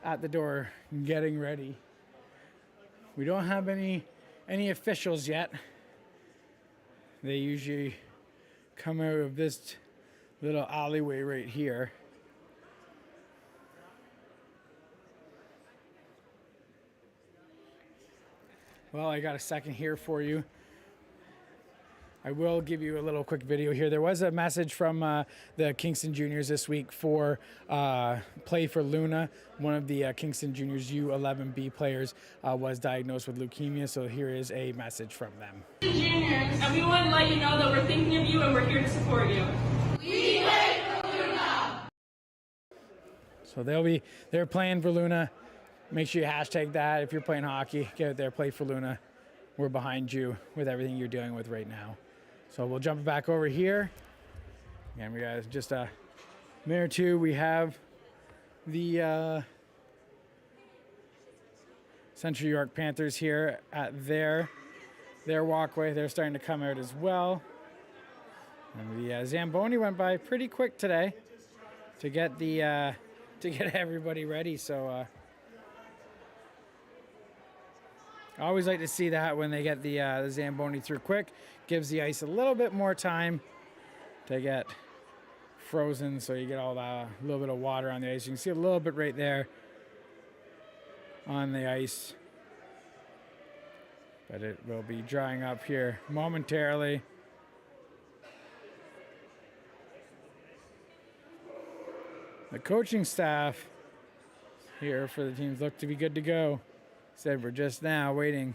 at the door getting ready. We don't have any officials yet. They usually come out of this little alleyway right here. Well, I got a second here for you. I will give you a little quick video here. There was a message from the Kingston Juniors this week for Play for Luna. One of the Kingston Juniors U11B players was diagnosed with leukemia, so here is a message from them. Juniors, and we want to let you know that we're thinking of you and we're here to support you. We play for Luna! So they're playing for Luna. Make sure you hashtag that. If you're playing hockey, get out there, play for Luna. We're behind you with everything you're dealing with right now. So we'll jump back over here. Again, we got just a minute or two. We have the Central York Panthers here at their walkway. They're starting to come out as well. And the Zamboni went by pretty quick today to get everybody ready. So I always like to see that when they get the Zamboni through quick. Gives the ice a little bit more time to get frozen, so you get all that little bit of water on the ice. You can see a little bit right there on the ice, but it will be drying up here momentarily. The coaching staff here for the teams look to be good to go. Said we're just now waiting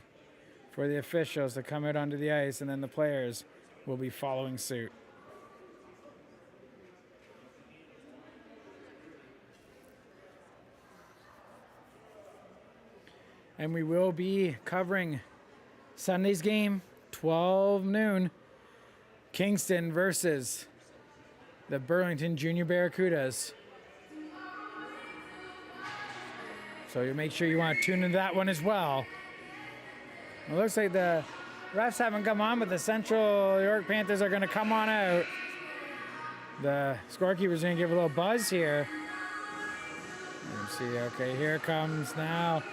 for the officials to come out onto the ice, and then the players will be following suit. And we will be covering Sunday's game, 12 noon, Kingston versus the Burlington Junior Barracudas. So you make sure you want to tune into that one as well. It looks like the refs haven't come on, but the Central York Panthers are going to come on out. The scorekeeper's going to give a little buzz here. Let's see. Okay, here it comes now.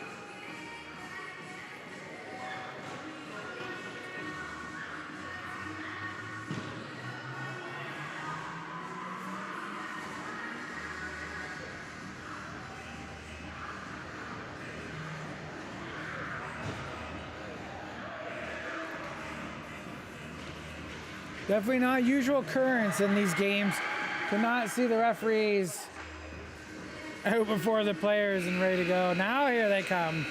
Definitely not usual occurrence in these games to not see the referees out before the players and ready to go. Now here they come.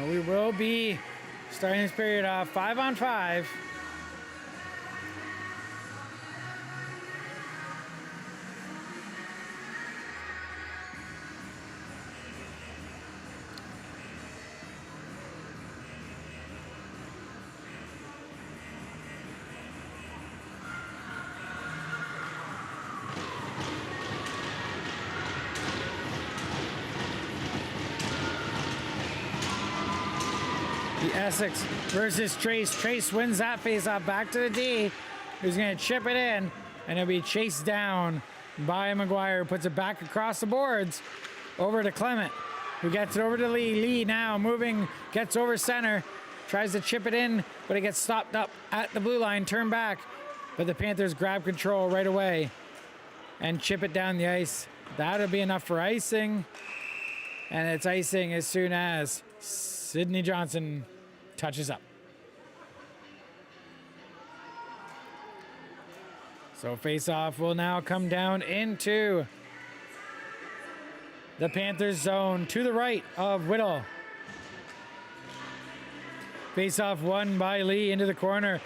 We will be starting this period off 5-on-5. Essex versus Trace. Trace wins that faceoff back to the D. He's going to chip it in, and it'll be chased down by McGuire, who puts it back across the boards over to Clement. who gets it over to Lee. Lee now moving, gets over center, tries to chip it in, but it gets stopped up at the blue line, turn back. But the Panthers grab control right away and chip it down the ice. That'll be enough for icing. And it's icing as soon as Sydney Johnson touches up. So face-off will now come down into the Panthers zone to the right of Whittle. Face-off won by Lee into the corner.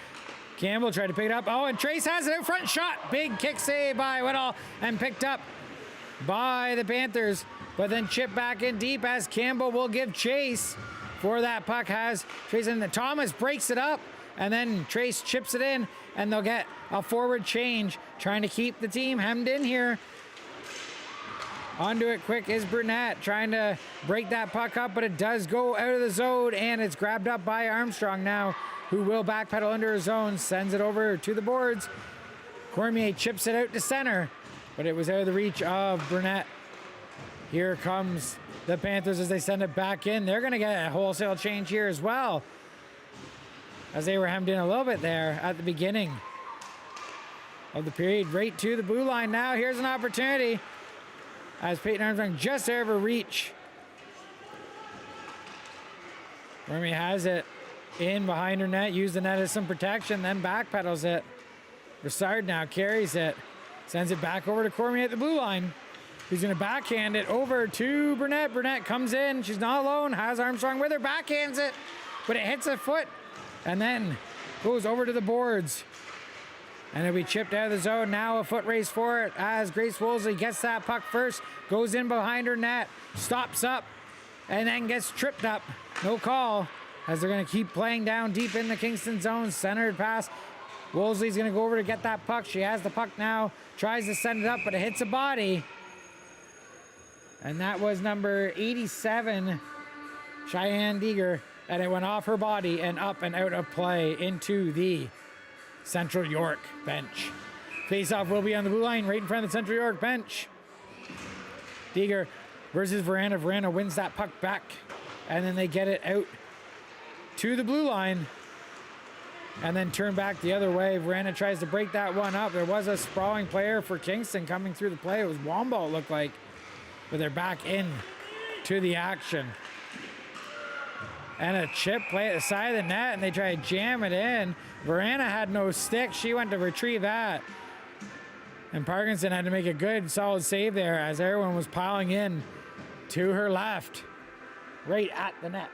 Campbell tried to pick it up. Oh, and Trace has it out front. Shot. Big kick save by Whittle and picked up by the Panthers. But then chipped back in deep as Campbell will give chase for that puck. Has Trace in the Thomas breaks it up. And then Trace chips it in, and they'll get a forward change, trying to keep the team hemmed in here. Onto it quick is Burnett, trying to break that puck up, but it does go out of the zone, and it's grabbed up by Armstrong now, who will backpedal under his zone, sends it over to the boards. Cormier chips it out to center, but it was out of the reach of Burnett. Here comes the Panthers as they send it back in. They're going to get a wholesale change here as well, as they were hemmed in a little bit there at the beginning of the period. Right to the blue line now. Here's an opportunity as Peyton Armstrong just over reach. Cormier has it in behind her net. Use the net as some protection, then backpedals it. Broussard now carries it. Sends it back over to Cormier at the blue line. He's going to backhand it over to Burnett. Burnett comes in. She's not alone. Has Armstrong with her. Backhands it. But it hits a foot. And then goes over to the boards. And it'll be chipped out of the zone. Now a foot race for it as Grace Woolsey gets that puck first. Goes in behind her net. Stops up. And then gets tripped up. No call. As they're going to keep playing down deep in the Kingston zone. Centered pass. Woolsey's going to go over to get that puck. She has the puck now. Tries to send it up, but it hits a body. And that was number 87, Cheyenne Deeger. And it went off her body and up and out of play into the Central York bench. Face-off will be on the blue line right in front of the Central York bench. Deeger versus Verana. Verana wins that puck back. And then they get it out to the blue line. And then turn back the other way. Verana tries to break that one up. There was a sprawling player for Kingston coming through the play. It was Wombo, it looked like. But they're back in to the action. And a chip play at the side of the net, and they try to jam it in. Verana had no stick. She went to retrieve that. And Parkinson had to make a good, solid save there as everyone was piling in to her left, right at the net.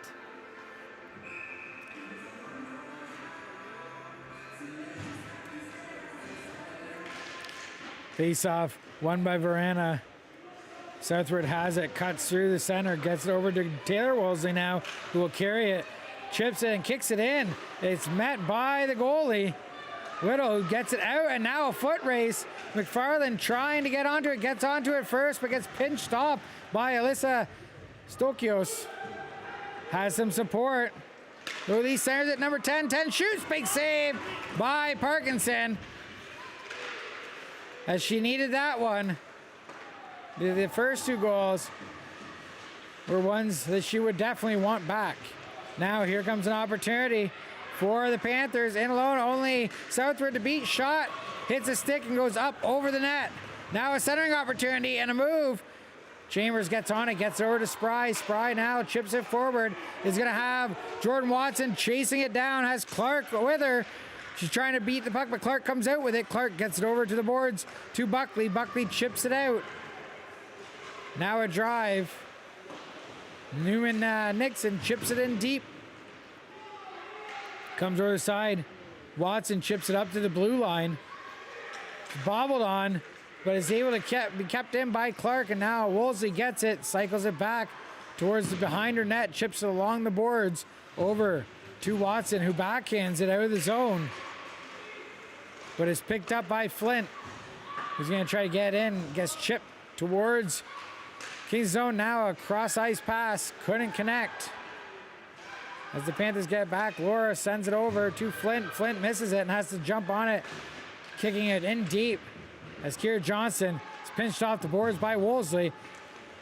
Face-off, won by Verana. Southward has it, cuts through the center, gets it over to Taylor Woolsey now, who will carry it, chips it and kicks it in. It's met by the goalie. Whittle gets it out, and now a foot race. McFarland trying to get onto it, gets onto it first, but gets pinched off by Alyssa Stokios. Has some support. Lee centers it, number 10, 10 shoots, big save by Parkinson. As she needed that one. The first two goals were ones that she would definitely want back. Now here comes an opportunity for the Panthers. In alone, only Southward to beat. Shot, hits a stick and goes up over the net. Now a centering opportunity and a move. Chambers gets on it, gets over to Spry. Spry now chips it forward. Is going to have Jordan Watson chasing it down. Has Clark with her. She's trying to beat the puck, but Clark comes out with it. Clark gets it over to the boards to Buckley. Buckley chips it out. Now a drive. Newman Nixon chips it in deep. Comes over the side. Watson chips it up to the blue line. Bobbled on, but is able to be kept in by Clark. And now Woolsey gets it, cycles it back towards the behind her net, chips it along the boards over to Watson, who backhands it out of the zone. But is picked up by Flint, who's going to try to get in. Gets chipped towards King's zone. Now a cross ice pass. Couldn't connect. As the Panthers get back, Laura sends it over to Flint. Flint misses it and has to jump on it, kicking it in deep. As Keira Johnson is pinched off the boards by Woolsey.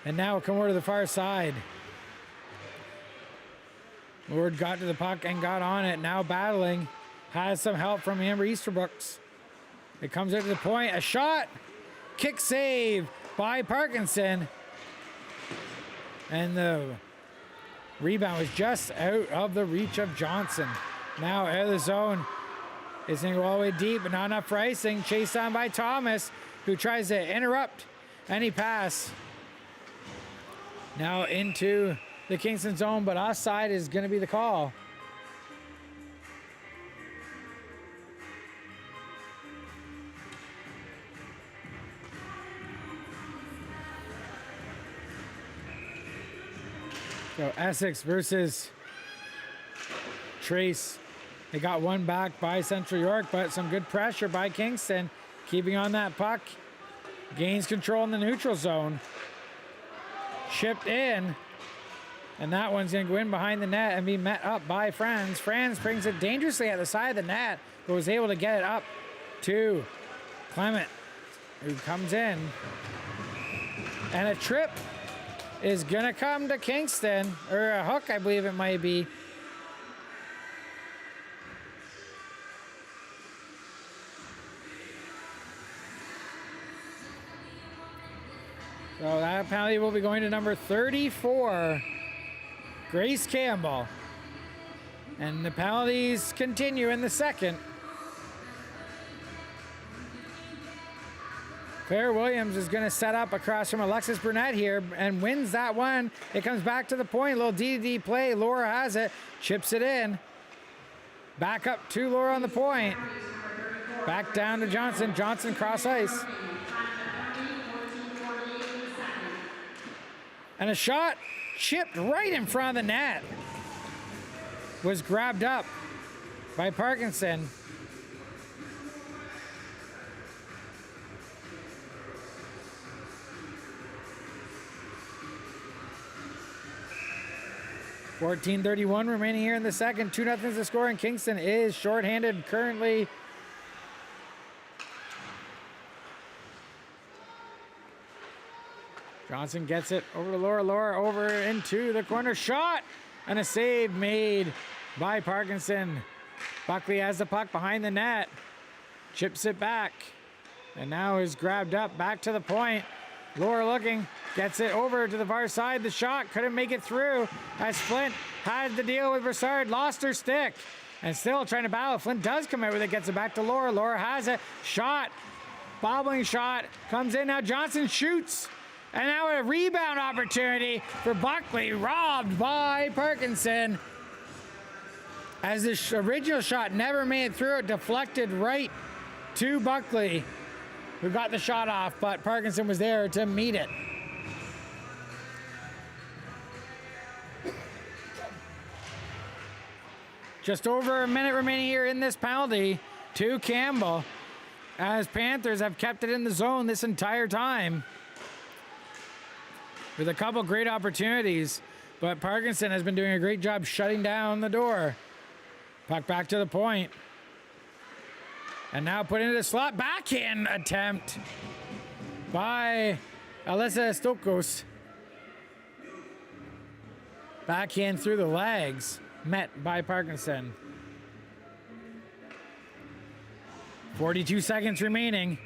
And now come over to the far side. Lord got to the puck and got on it. Now battling. Has some help from Amber Easterbrooks. It comes out to the point. A shot. Kick save by Parkinson. And the rebound was just out of the reach of Johnson. Now out of the zone. It's going to go all the way deep, but not enough for icing. Chased down by Thomas, who tries to interrupt any pass. Now into the Kingston zone, but offside is going to be the call. So Essex versus Trace. They got one back by Central York, but some good pressure by Kingston. Keeping on that puck. Gains control in the neutral zone. Chipped in. And that one's going to go in behind the net and be met up by Franz. Franz brings it dangerously at the side of the net, but was able to get it up to Clement, who comes in. And a trip is going to come to Kingston, or a hook, I believe it might be. So that penalty will be going to number 34, Grace Campbell. And the penalties continue in the second. Claire Williams is going to set up across from Alexis Burnett here and wins that one. It comes back to the point. A little D-to-D play. Laura has it. Chips it in. Back up to Laura on the point. Back down to Johnson. Johnson cross ice. And a shot chipped right in front of the net. Was grabbed up by Parkinson. .14:31 remaining here in the second. 2-0 to score, and Kingston is shorthanded currently. Johnson gets it over to Laura. Laura over into the corner. Shot! And a save made by Parkinson. Buckley has the puck behind the net. Chips it back. And now is grabbed up back to the point. Laura looking. Gets it over to the far side. The shot couldn't make it through as Flint had to deal with Broussard. Lost her stick. And still trying to battle. Flint does come out with it. Gets it back to Laura. Laura has it. Shot. Bobbling shot. Comes in. Now Johnson shoots. And now a rebound opportunity for Buckley, robbed by Parkinson. As the original shot never made it through, it deflected right to Buckley, who got the shot off, but Parkinson was there to meet it. Just over a minute remaining here in this penalty to Campbell, as Panthers have kept it in the zone this entire time, with a couple great opportunities, but Parkinson has been doing a great job shutting down the door. Puck back to the point. And now put into the slot. Backhand attempt by Alyssa Stokos. Backhand through the legs, met by Parkinson. 42 seconds remaining.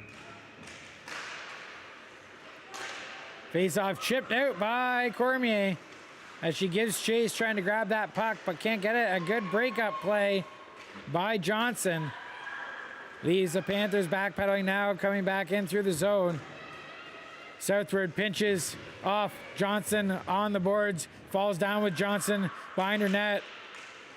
Face-off chipped out by Cormier as she gives chase, trying to grab that puck, but can't get it. A good breakup play by Johnson. Leaves the Panthers backpedaling now, coming back in through the zone. Southward pinches off Johnson on the boards. Falls down with Johnson behind her net.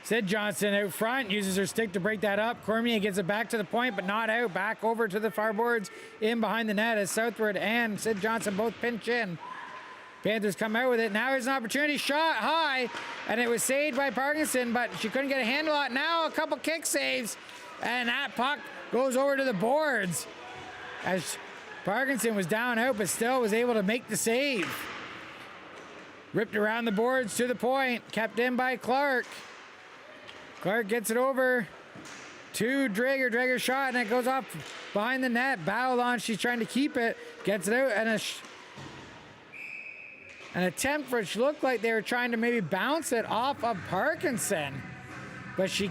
Sid Johnson out front, uses her stick to break that up. Cormier gets it back to the point, but not out. Back over to the far boards, in behind the net as Southward and Sid Johnson both pinch in. Panthers come out with it. Now there's an opportunity. Shot high, and it was saved by Parkinson, but she couldn't get a handle on it. Now a couple kick saves, and that puck goes over to the boards as Parkinson was down out, but still was able to make the save. Ripped around the boards to the point, kept in by Clark. Clark gets it over to Drager. Drager shot, and it goes off behind the net. Battle on. She's trying to keep it. Gets it out, and An attempt which looked like they were trying to maybe bounce it off of Parkinson, but she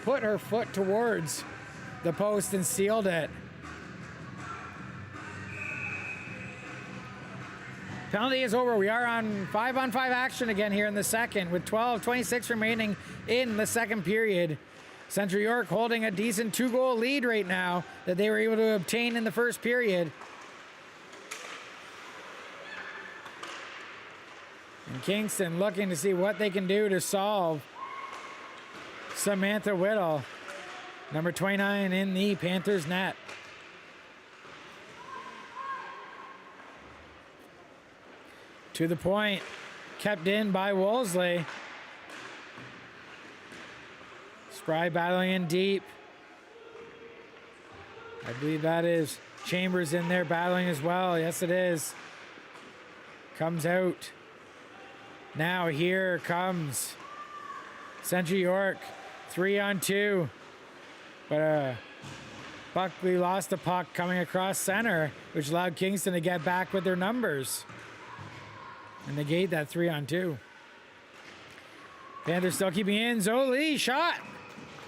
put her foot towards the post and sealed it. Penalty is over. We are on 5-on-5 action again here in the second with 12:26 remaining in the second period. Central York holding a decent 2-goal lead right now that they were able to obtain in the first period. And Kingston looking to see what they can do to solve Samantha Whittle, number 29 in the Panthers net. To the point, kept in by Wolseley. Spry battling in deep. I believe that is Chambers in there battling as well. Yes, it is. Comes out. Now here comes Central York. 3-on-2. But Buckley lost the puck coming across center, which allowed Kingston to get back with their numbers and negate that 3-on-2. Panthers still keeping in. Zoli shot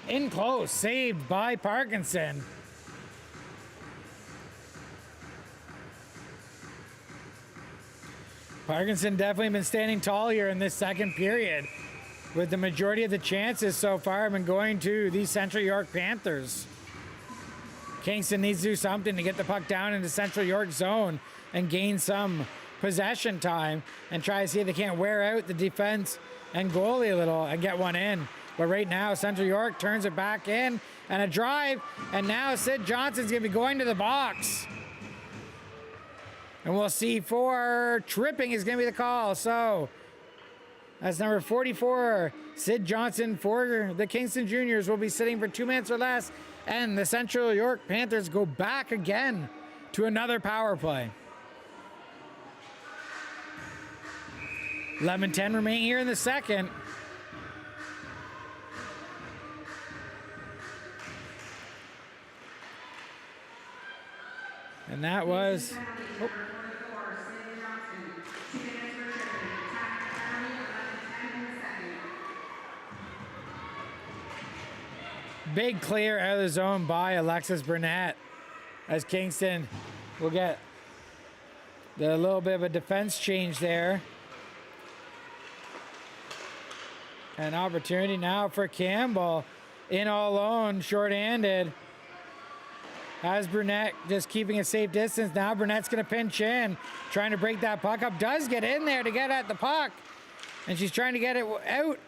in close, saved by Parkinson. Parkinson definitely been standing tall here in this second period, with the majority of the chances so far have been going to the Central York Panthers. Kingston needs to do something to get the puck down into Central York zone and gain some possession time and try to see if they can't wear out the defense and goalie a little and get one in. But right now, Central York turns it back in and a drive, and now Sid Johnson's going to be going to the box. And we'll see for tripping is going to be the call. So that's number 44, Sid Johnson for the Kingston Juniors will be sitting for 2 minutes or less, and the Central York Panthers go back again to another power play. 11:10 remaining here in the second. And that was... Big clear out of the zone by Alexis Burnett, as Kingston will get the little bit of a defense change there. An opportunity now for Campbell, in all alone, short-handed. Has Burnett just keeping a safe distance. Now Burnett's going to pinch in, trying to break that puck up. Does get in there to get at the puck, and she's trying to get it out.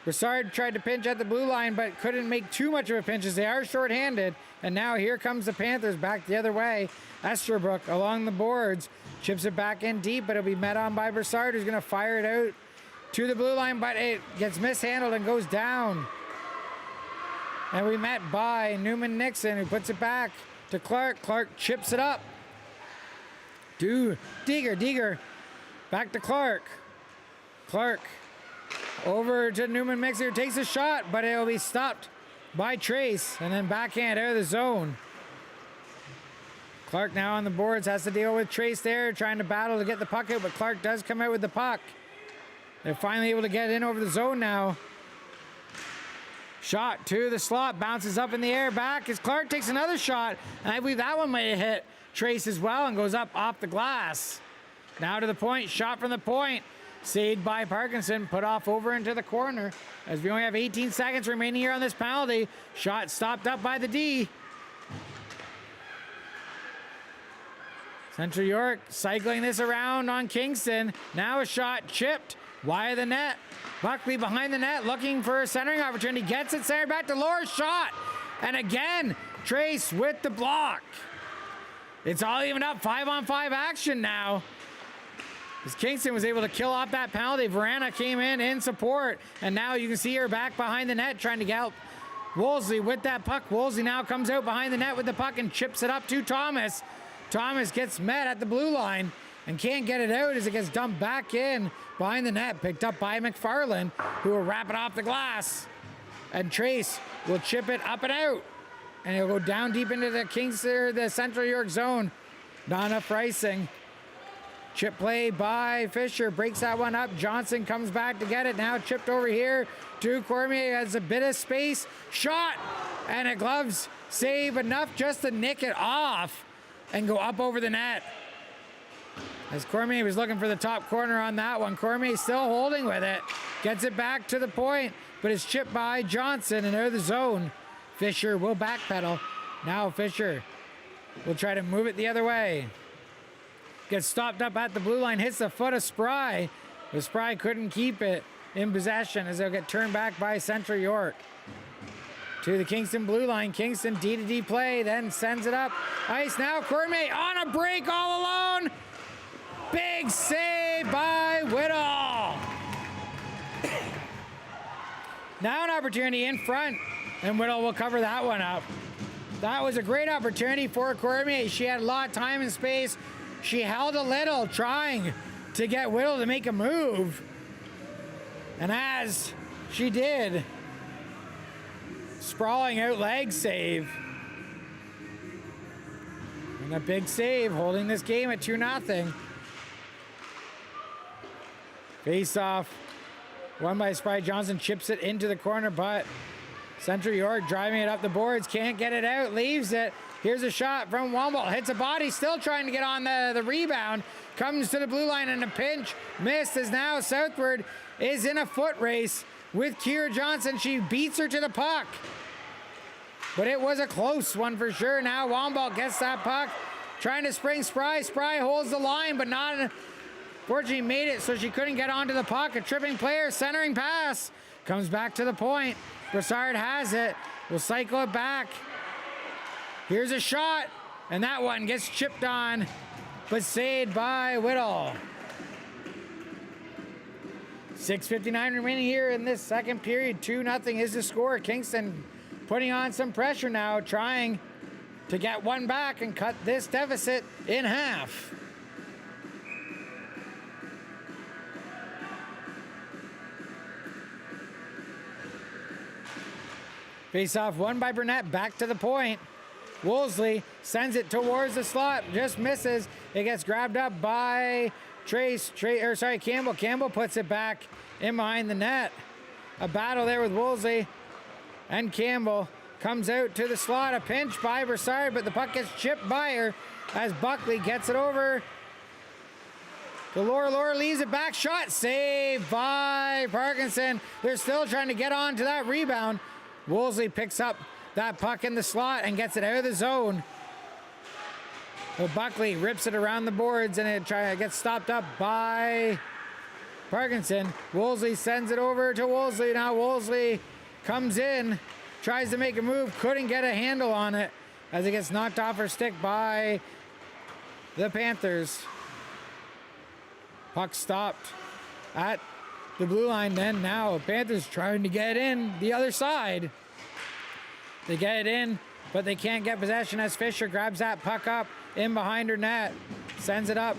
Broussard tried to pinch at the blue line, but couldn't make too much of a pinch as they are short-handed. And now here comes the Panthers back the other way. Estherbrook along the boards, chips it back in deep, but it'll be met on by Broussard, who's going to fire it out to the blue line, but it gets mishandled and goes down. And we met by Newman Nixon, who puts it back to Clark. Clark chips it up to Deeger. Back to Clark. Clark over to Newman Nixon, who takes a shot, but it'll be stopped by Trace, and then backhand out of the zone. Clark now on the boards, has to deal with Trace there, trying to battle to get the puck out, but Clark does come out with the puck. They're finally able to get in over the zone now. Shot to the slot, bounces up in the air, back as Clark takes another shot, and I believe that one might have hit Trace as well and goes up off the glass. Now to the point, shot from the point, saved by Parkinson, put off over into the corner as we only have 18 seconds remaining here on this penalty. Shot stopped up by the D. Central York cycling this around on Kingston. Now a shot chipped wide of the net. Buckley behind the net looking for a centering opportunity. Gets it centered back to Laura's shot. And again, Trace with the block. It's all even up. 5-on-5 action now. As Kingston was able to kill off that penalty. Verana came in support. And now you can see her back behind the net trying to help Wolseley with that puck. Wolseley now comes out behind the net with the puck and chips it up to Thomas. Thomas gets met at the blue line and can't get it out as it gets dumped back in behind the net, picked up by McFarland, who will wrap it off the glass. And Trace will chip it up and out. And he'll go down deep into the Kingston, the Central York zone. Not enough pricing. Chip play by Fisher, breaks that one up. Johnson comes back to get it. Now chipped over here to Cormier, has a bit of space. Shot, and a gloves save enough just to nick it off and go up over the net. As Cormier was looking for the top corner on that one. Cormier still holding with it. Gets it back to the point, but it's chipped by Johnson and out of the zone. Fisher will backpedal. Now Fisher will try to move it the other way. Gets stopped up at the blue line, hits the foot of Spry, but Spry couldn't keep it in possession as they'll get turned back by Central York. To the Kingston blue line. Kingston D-to-D play, then sends it up. Ice now, Cormier on a break all alone. Big save by Whittle. Now an opportunity in front, and Whittle will cover that one up. That was a great opportunity for Cormier. She had a lot of time and space. She held a little, trying to get Whittle to make a move. And as she did, sprawling out leg save. And a big save, holding this game at 2-0. Face off, won by Spry. Johnson chips it into the corner, but Central York driving it up the boards, can't get it out, leaves it. Here's a shot from Womble, hits a body, still trying to get on the rebound. Comes to the blue line in a pinch, missed as now Southward is in a foot race with Kira Johnson. She beats her to the puck. But it was a close one for sure. Now Womble gets that puck, trying to spring Spry. Spry holds the line, but not... Fortunately made it so she couldn't get onto the puck. A tripping player, centering pass. Comes back to the point. Broussard has it. Will cycle it back. Here's a shot. And that one gets chipped on, but saved by Whittle. 6:59 remaining here in this second period. 2-0 is the score. Kingston putting on some pressure now, trying to get one back and cut this deficit in half. Face off won by Burnett, back to the point. Woolsey sends it towards the slot, just misses. It gets grabbed up by Campbell. Campbell puts it back in behind the net. A battle there with Woolsey and Campbell. Comes out to the slot, a pinch by Broussard, but the puck gets chipped by her as Buckley gets it over. The Laura leaves it back, shot saved by Parkinson. They're still trying to get on to that rebound. Woolsey picks up that puck in the slot and gets it out of the zone. Well, Buckley rips it around the boards and it gets stopped up by Parkinson. Woolsey sends it over to Woolsey. Now Woolsey comes in, tries to make a move, couldn't get a handle on it as it gets knocked off her stick by the Panthers. Puck stopped at the blue line then. Now Panthers trying to get in the other side. They get it in, but they can't get possession as Fisher grabs that puck up in behind her net. Sends it up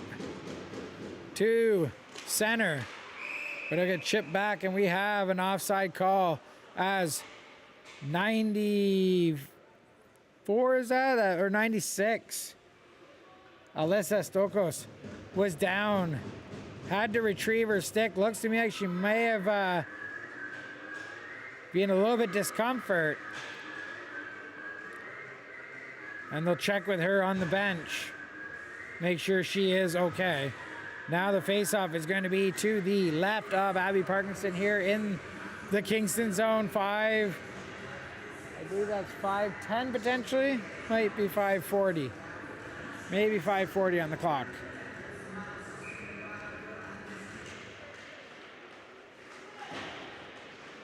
to center. But it'll get chipped back and we have an offside call as 94 is that? Or 96. Alyssa Stokos was down. Had to retrieve her stick. Looks to me like she may have been a little bit discomfort. And they'll check with her on the bench. Make sure she is okay. Now the face-off is going to be to the left of Abby Parkinson here in the Kingston zone. I believe that's 5:10 potentially. Might be 5:40. Maybe 5:40 on the clock.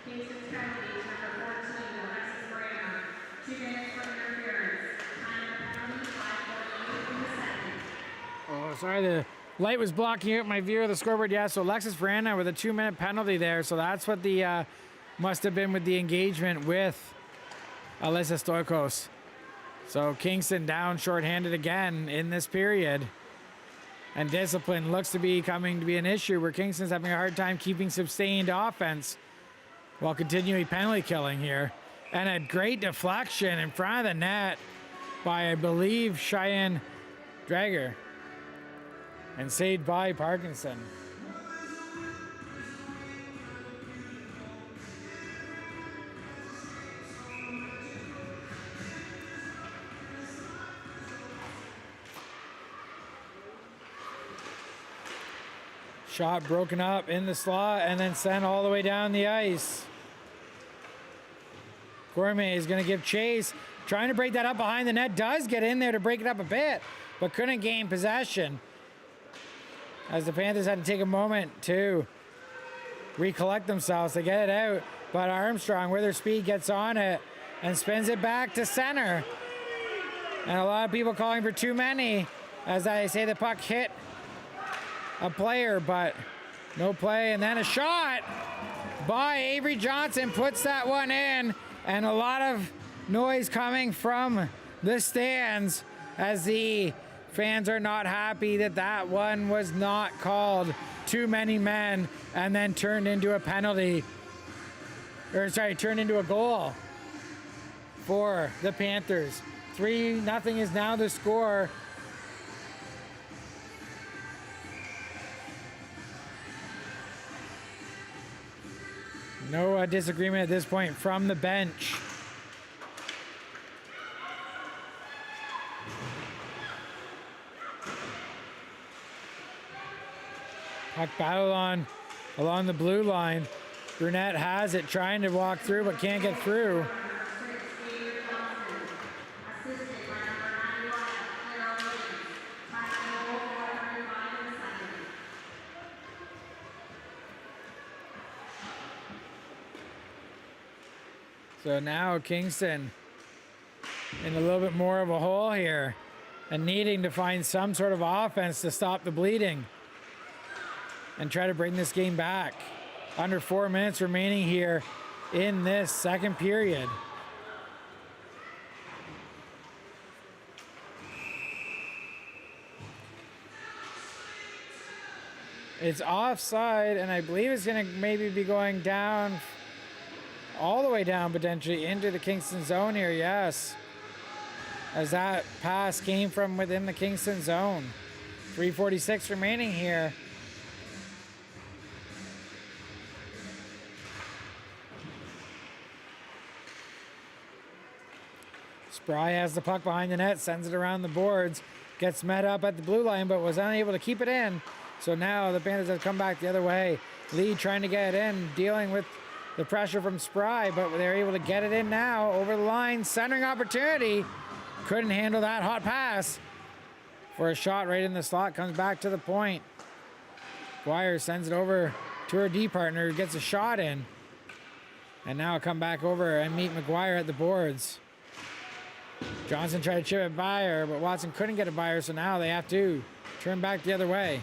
Kingston's penalties, number 14, Alexis Moreno, 2 minutes for interference. Time of penalty, 5:48 in the second. Oh, sorry, the light was blocking out my view of the scoreboard. Yeah, so Alexis Verana with a 2-minute penalty there. So that's what the must have been with the engagement with Alyssa Stoikos. So Kingston down shorthanded again in this period. And discipline looks to be coming to be an issue where Kingston's having a hard time keeping sustained offense while continuing penalty killing here. And a great deflection in front of the net by, I believe, Cheyenne Drager. and saved by Parkinson. Shot broken up in the slot and then sent all the way down the ice. Cormier is going to give chase. Trying to break that up behind the net. Does get in there to break it up a bit, but couldn't gain possession. As the Panthers had to take a moment to recollect themselves to get it out. But Armstrong, with her speed, gets on it and spins it back to center. And a lot of people calling for too many. As I say, the puck hit a player, but no play. And then a shot by Avery Johnson puts that one in. And a lot of noise coming from the stands as the fans are not happy that that one was not called. Too many men and then turned into a penalty. Or sorry, turned into a goal for the Panthers. 3-0 is now the score. No disagreement at this point from the bench. Puck battle on along the blue line. Brunette has it, trying to walk through, but can't get through. So now Kingston in a little bit more of a hole here and needing to find some sort of offense to stop the bleeding and try to bring this game back. Under 4 minutes remaining here in this second period. It's offside, and I believe it's going to maybe be going down, all the way down potentially into the Kingston zone here, yes. As that pass came from within the Kingston zone. 3:46 remaining here. Spry has the puck behind the net, sends it around the boards, gets met up at the blue line, but was unable to keep it in. So now the Panthers have come back the other way. Lee trying to get it in, dealing with the pressure from Spry, but they're able to get it in now over the line. Centering opportunity. Couldn't handle that hot pass for a shot right in the slot. Comes back to the point. Dwyer sends it over to her D partner, who gets a shot in. And now come back over and meet McGuire at the boards. Johnson tried to chip it by her, but Watson couldn't get it by her, so now they have to turn back the other way.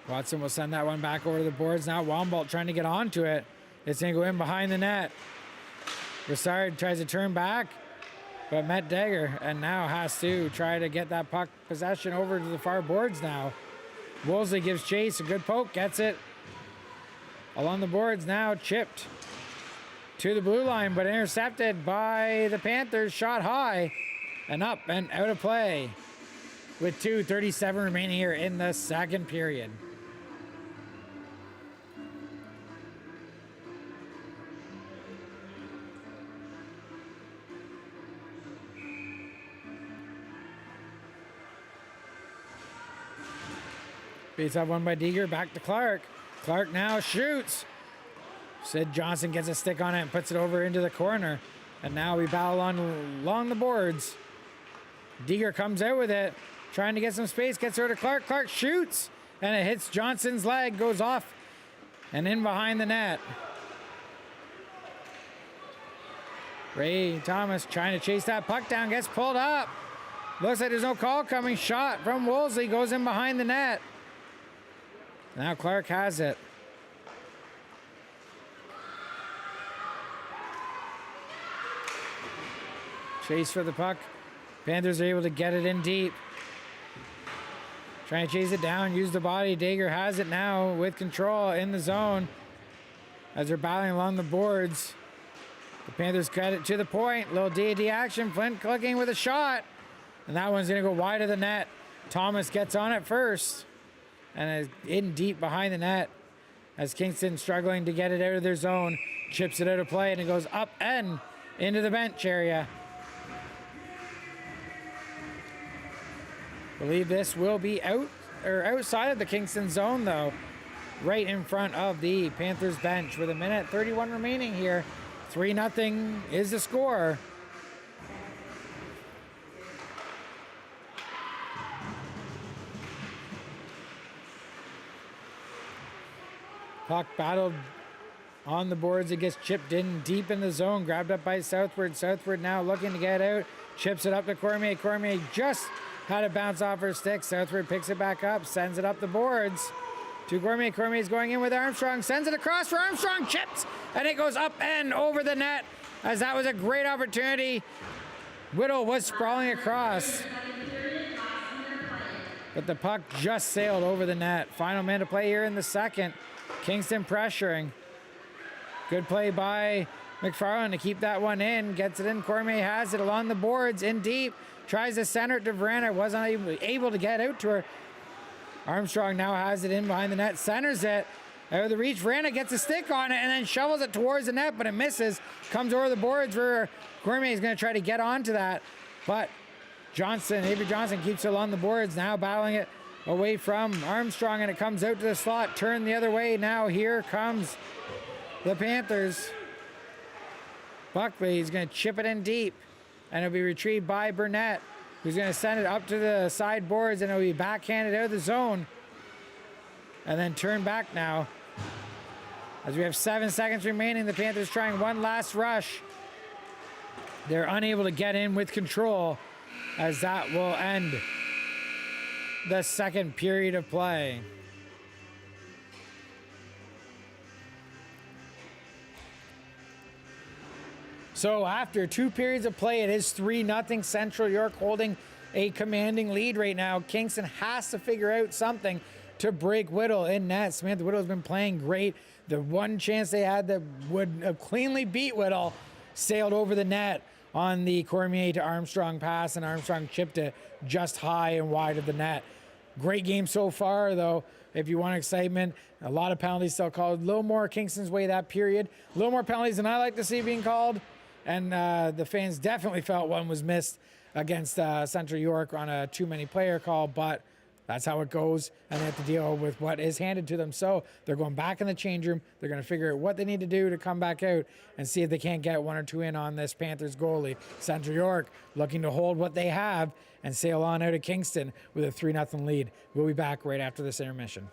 Watson will send that one back over to the boards. Now Wombolt trying to get onto it. It's going to go in behind the net. Broussard tries to turn back, but met Dagger, and now has to try to get that puck possession over to the far boards now. Woolsey gives chase, a good poke, gets it along the boards now, chipped to the blue line, but intercepted by the Panthers. Shot high and up and out of play with 2:37 remaining here in the second period. Face off one by Deeger, back to Clark. Clark now shoots. Sid Johnson gets a stick on it and puts it over into the corner. And now we battle on along the boards. Deeger comes out with it, trying to get some space, gets her to Clark. Clark shoots, and it hits Johnson's leg, goes off and in behind the net. Ray Thomas trying to chase that puck down, gets pulled up. Looks like there's no call coming. Shot from Woolsey, goes in behind the net. Now Clark has it. Chase for the puck. Panthers are able to get it in deep. Trying to chase it down, use the body. Dagger has it now with control in the zone as they're battling along the boards. The Panthers cut it to the point. Little D&D action. Flint clicking with a shot. And that one's going to go wide of the net. Thomas gets on it first. And is in deep behind the net. As Kingston struggling to get it out of their zone. Chips it out of play and it goes up and into the bench area. Believe this will be out or outside of the Kingston zone though. Right in front of the Panthers bench with 1:31 remaining here. 3-0 is the score. Puck battled on the boards. It gets chipped in deep in the zone. Grabbed up by Southward. Southward now looking to get out. Chips it up to Cormier. Cormier just had it bounce off her stick. Southward picks it back up. Sends it up the boards to Cormier. Cormier's going in with Armstrong. Sends it across for Armstrong. Chips. And it goes up and over the net. As that was a great opportunity. Whittle was sprawling across. But the puck just sailed over the net. Final minute to play here in the second. Kingston pressuring. Good play by McFarland to keep that one in. Gets it in. Cormier has it along the boards in deep. Tries to center it to Verena. Wasn't able to get out to her. Armstrong now has it in behind the net. Centers it. Out of the reach. Verena gets a stick on it and then shovels it towards the net, but it misses. Comes over the boards where Cormier is going to try to get onto that. But Avery Johnson keeps it along the boards. Now battling it away from Armstrong and it comes out to the slot. Turn the other way. Now here comes the Panthers. Buckley is going to chip it in deep and it'll be retrieved by Burnett, who's going to send it up to the side boards and it'll be backhanded out of the zone and then turn back now. As we have 7 seconds remaining, the Panthers trying one last rush. They're unable to get in with control as that will end the second period of play. So after 2 periods of play, it is 3-0 Central York holding a commanding lead right now. Kingston has to figure out something to break Whittle in net. Samantha Whittle's been playing great. The one chance they had that would have cleanly beat Whittle sailed over the net on the Cormier to Armstrong pass, and Armstrong chipped it just high and wide of the net. Great game so far, though. If you want excitement, a lot of penalties still called. A little more Kingston's way that period. A little more penalties than I like to see being called. And the fans definitely felt one was missed against Central York on a too many player call, but that's how it goes, and they have to deal with what is handed to them. So they're going back in the change room. They're going to figure out what they need to do to come back out and see if they can't get 1 or 2 in on this Panthers goalie. Central York looking to hold what they have and sail on out of Kingston with a 3-0 lead. We'll be back right after this intermission.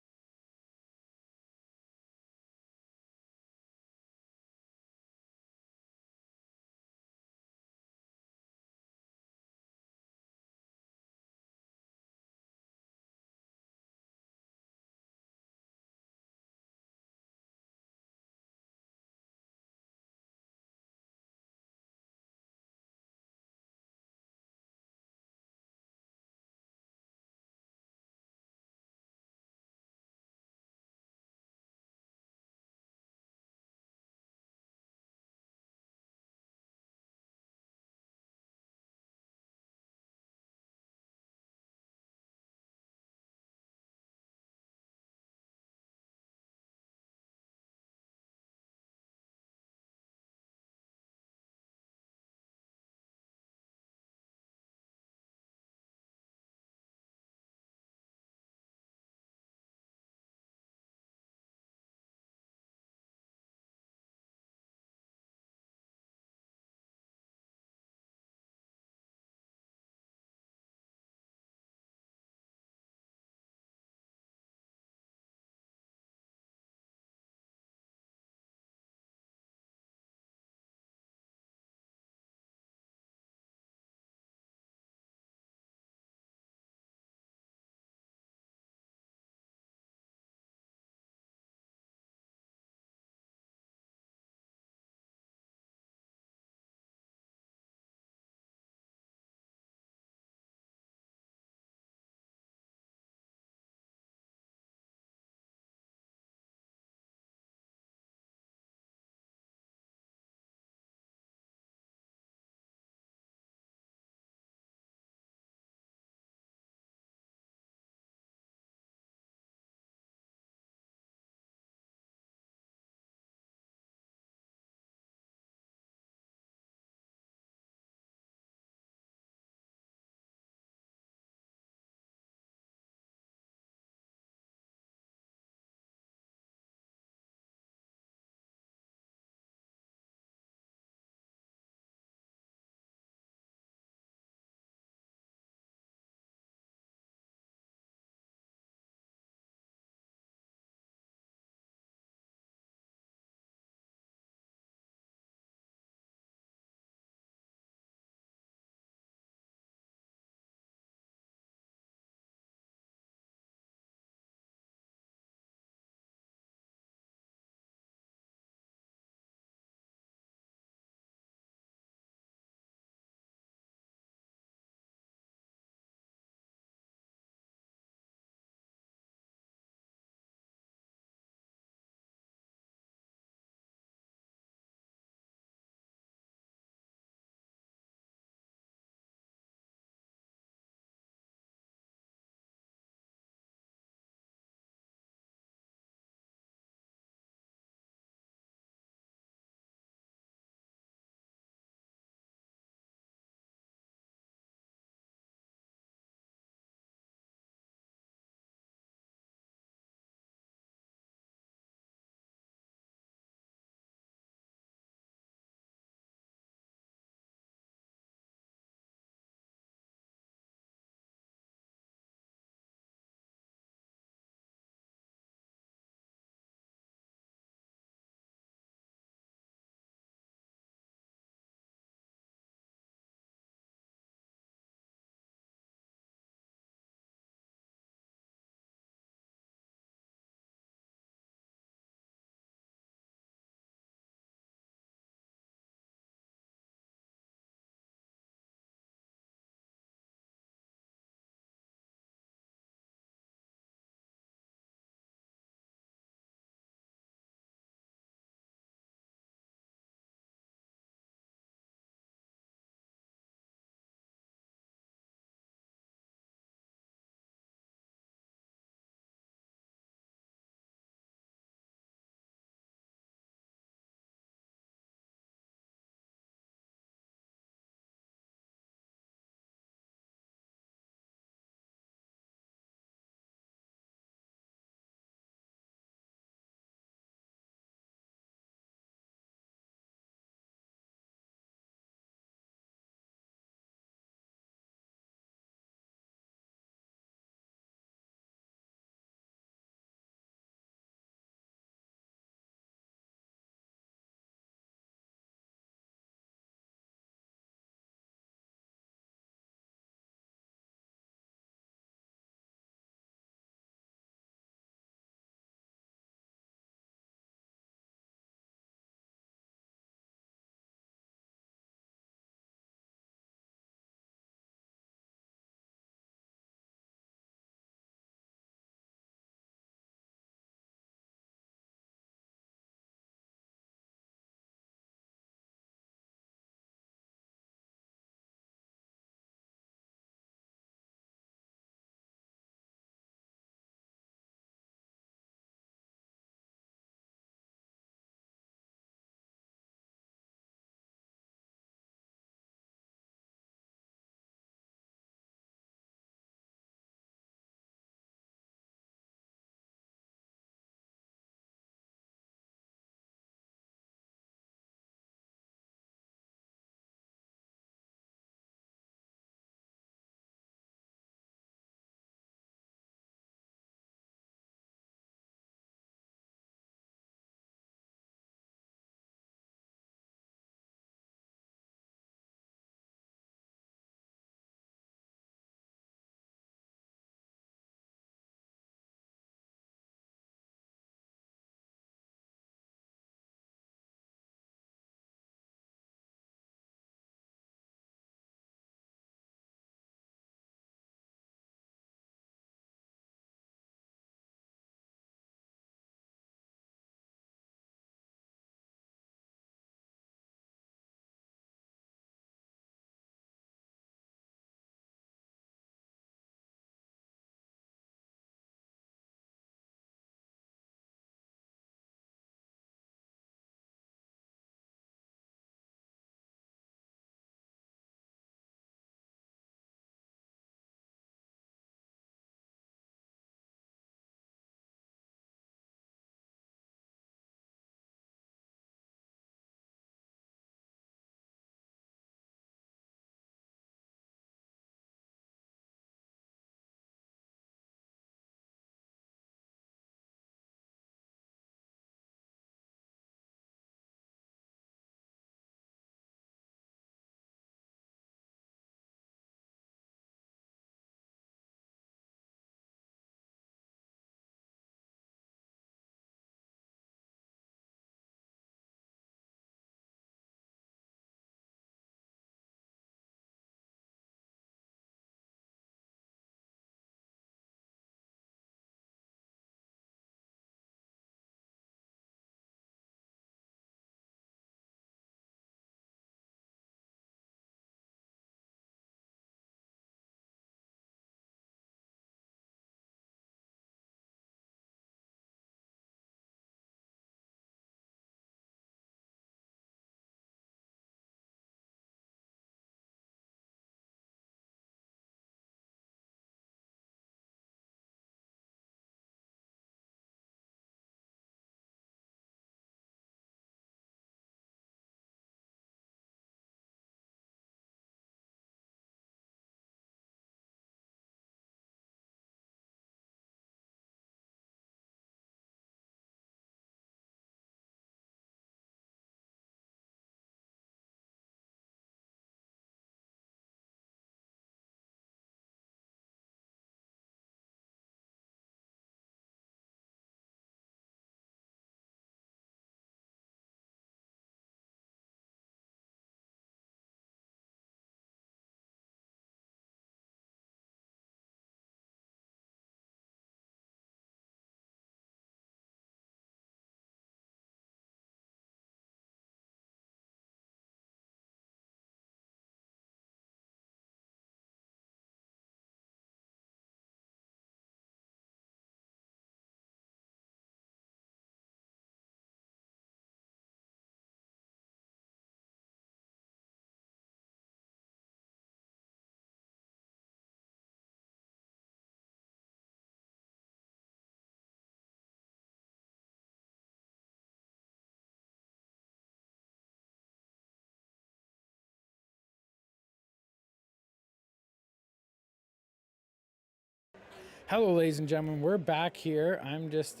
Hello, ladies and gentlemen. We're back here. I'm just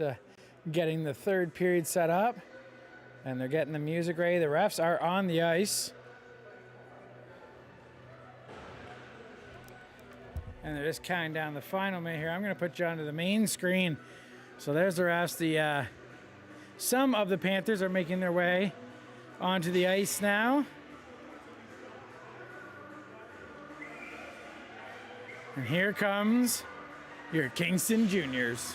getting the third period set up, and they're getting the music ready. The refs are on the ice, and they're just counting down the final minute here. I'm going to put you onto the main screen. So there's the refs. Some of the Panthers are making their way onto the ice now. And here comes your Kingston Juniors.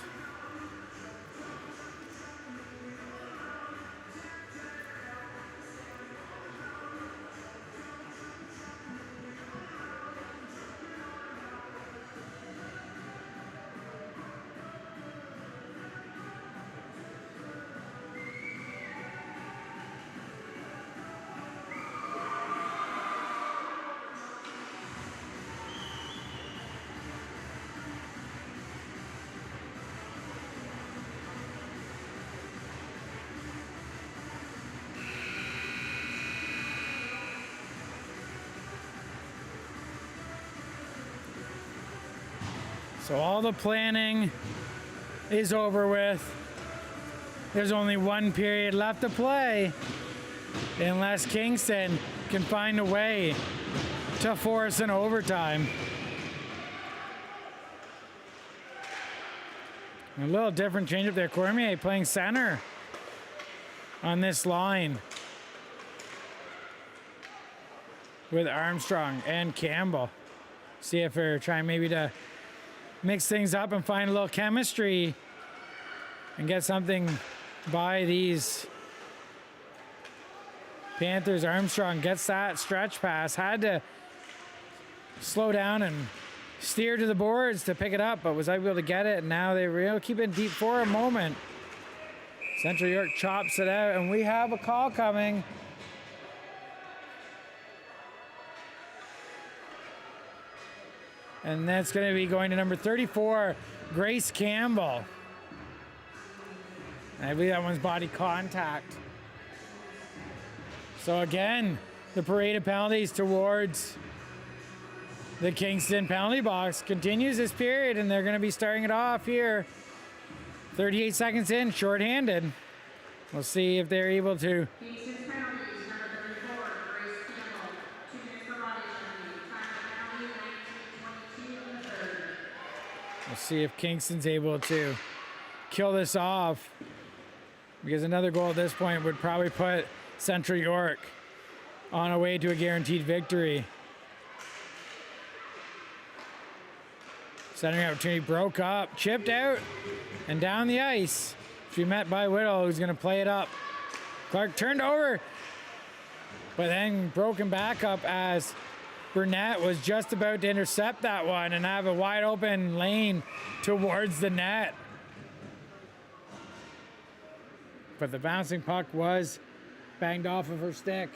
So all the planning is over with. There's only one period left to play, unless Kingston can find a way to force an overtime. A little different change up there. Cormier playing center on this line with Armstrong and Campbell. See if they're trying maybe to mix things up and find a little chemistry and get something by these Panthers. Armstrong gets that stretch pass, had to slow down and steer to the boards to pick it up, but was able to get it, and now they will keep it deep for a moment. Central York chops it out, and we have a call coming. And that's going to be going to number 34, Grace Campbell. I believe that one's body contact. So again, the parade of penalties towards the Kingston penalty box continues this period, and they're going to be starting it off here. 38 seconds in, shorthanded. We'll see if they're able to. Kingston's penalties, number 34, Grace Campbell, 2 minutes for body penalty. Time of penalty, 19:22 in the third. We'll see if Kingston's able to kill this off, because another goal at this point would probably put Central York on a way to a guaranteed victory. Centering opportunity broke up, chipped out, and down the ice. She met by Whittle, who's going to play it up. Clark turned over, but then broken back up as Burnett was just about to intercept that one and have a wide open lane towards the net. But the bouncing puck was banged off of her stick.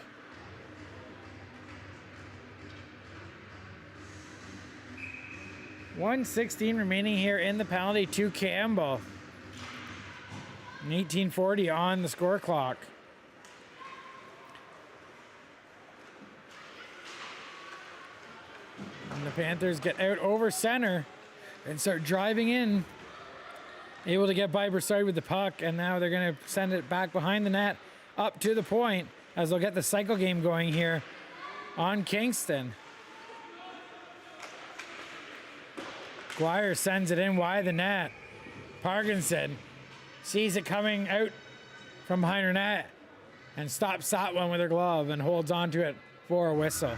.116 remaining here in the penalty to Campbell. And 18:40 on the score clock. And the Panthers get out over center and start driving in. Able to get by Broussard with the puck, and now they're going to send it back behind the net up to the point as they'll get the cycle game going here on Kingston. Guire sends it in wide the net. Parkinson sees it coming out from behind her net and stops that one with her glove and holds on to it for a whistle.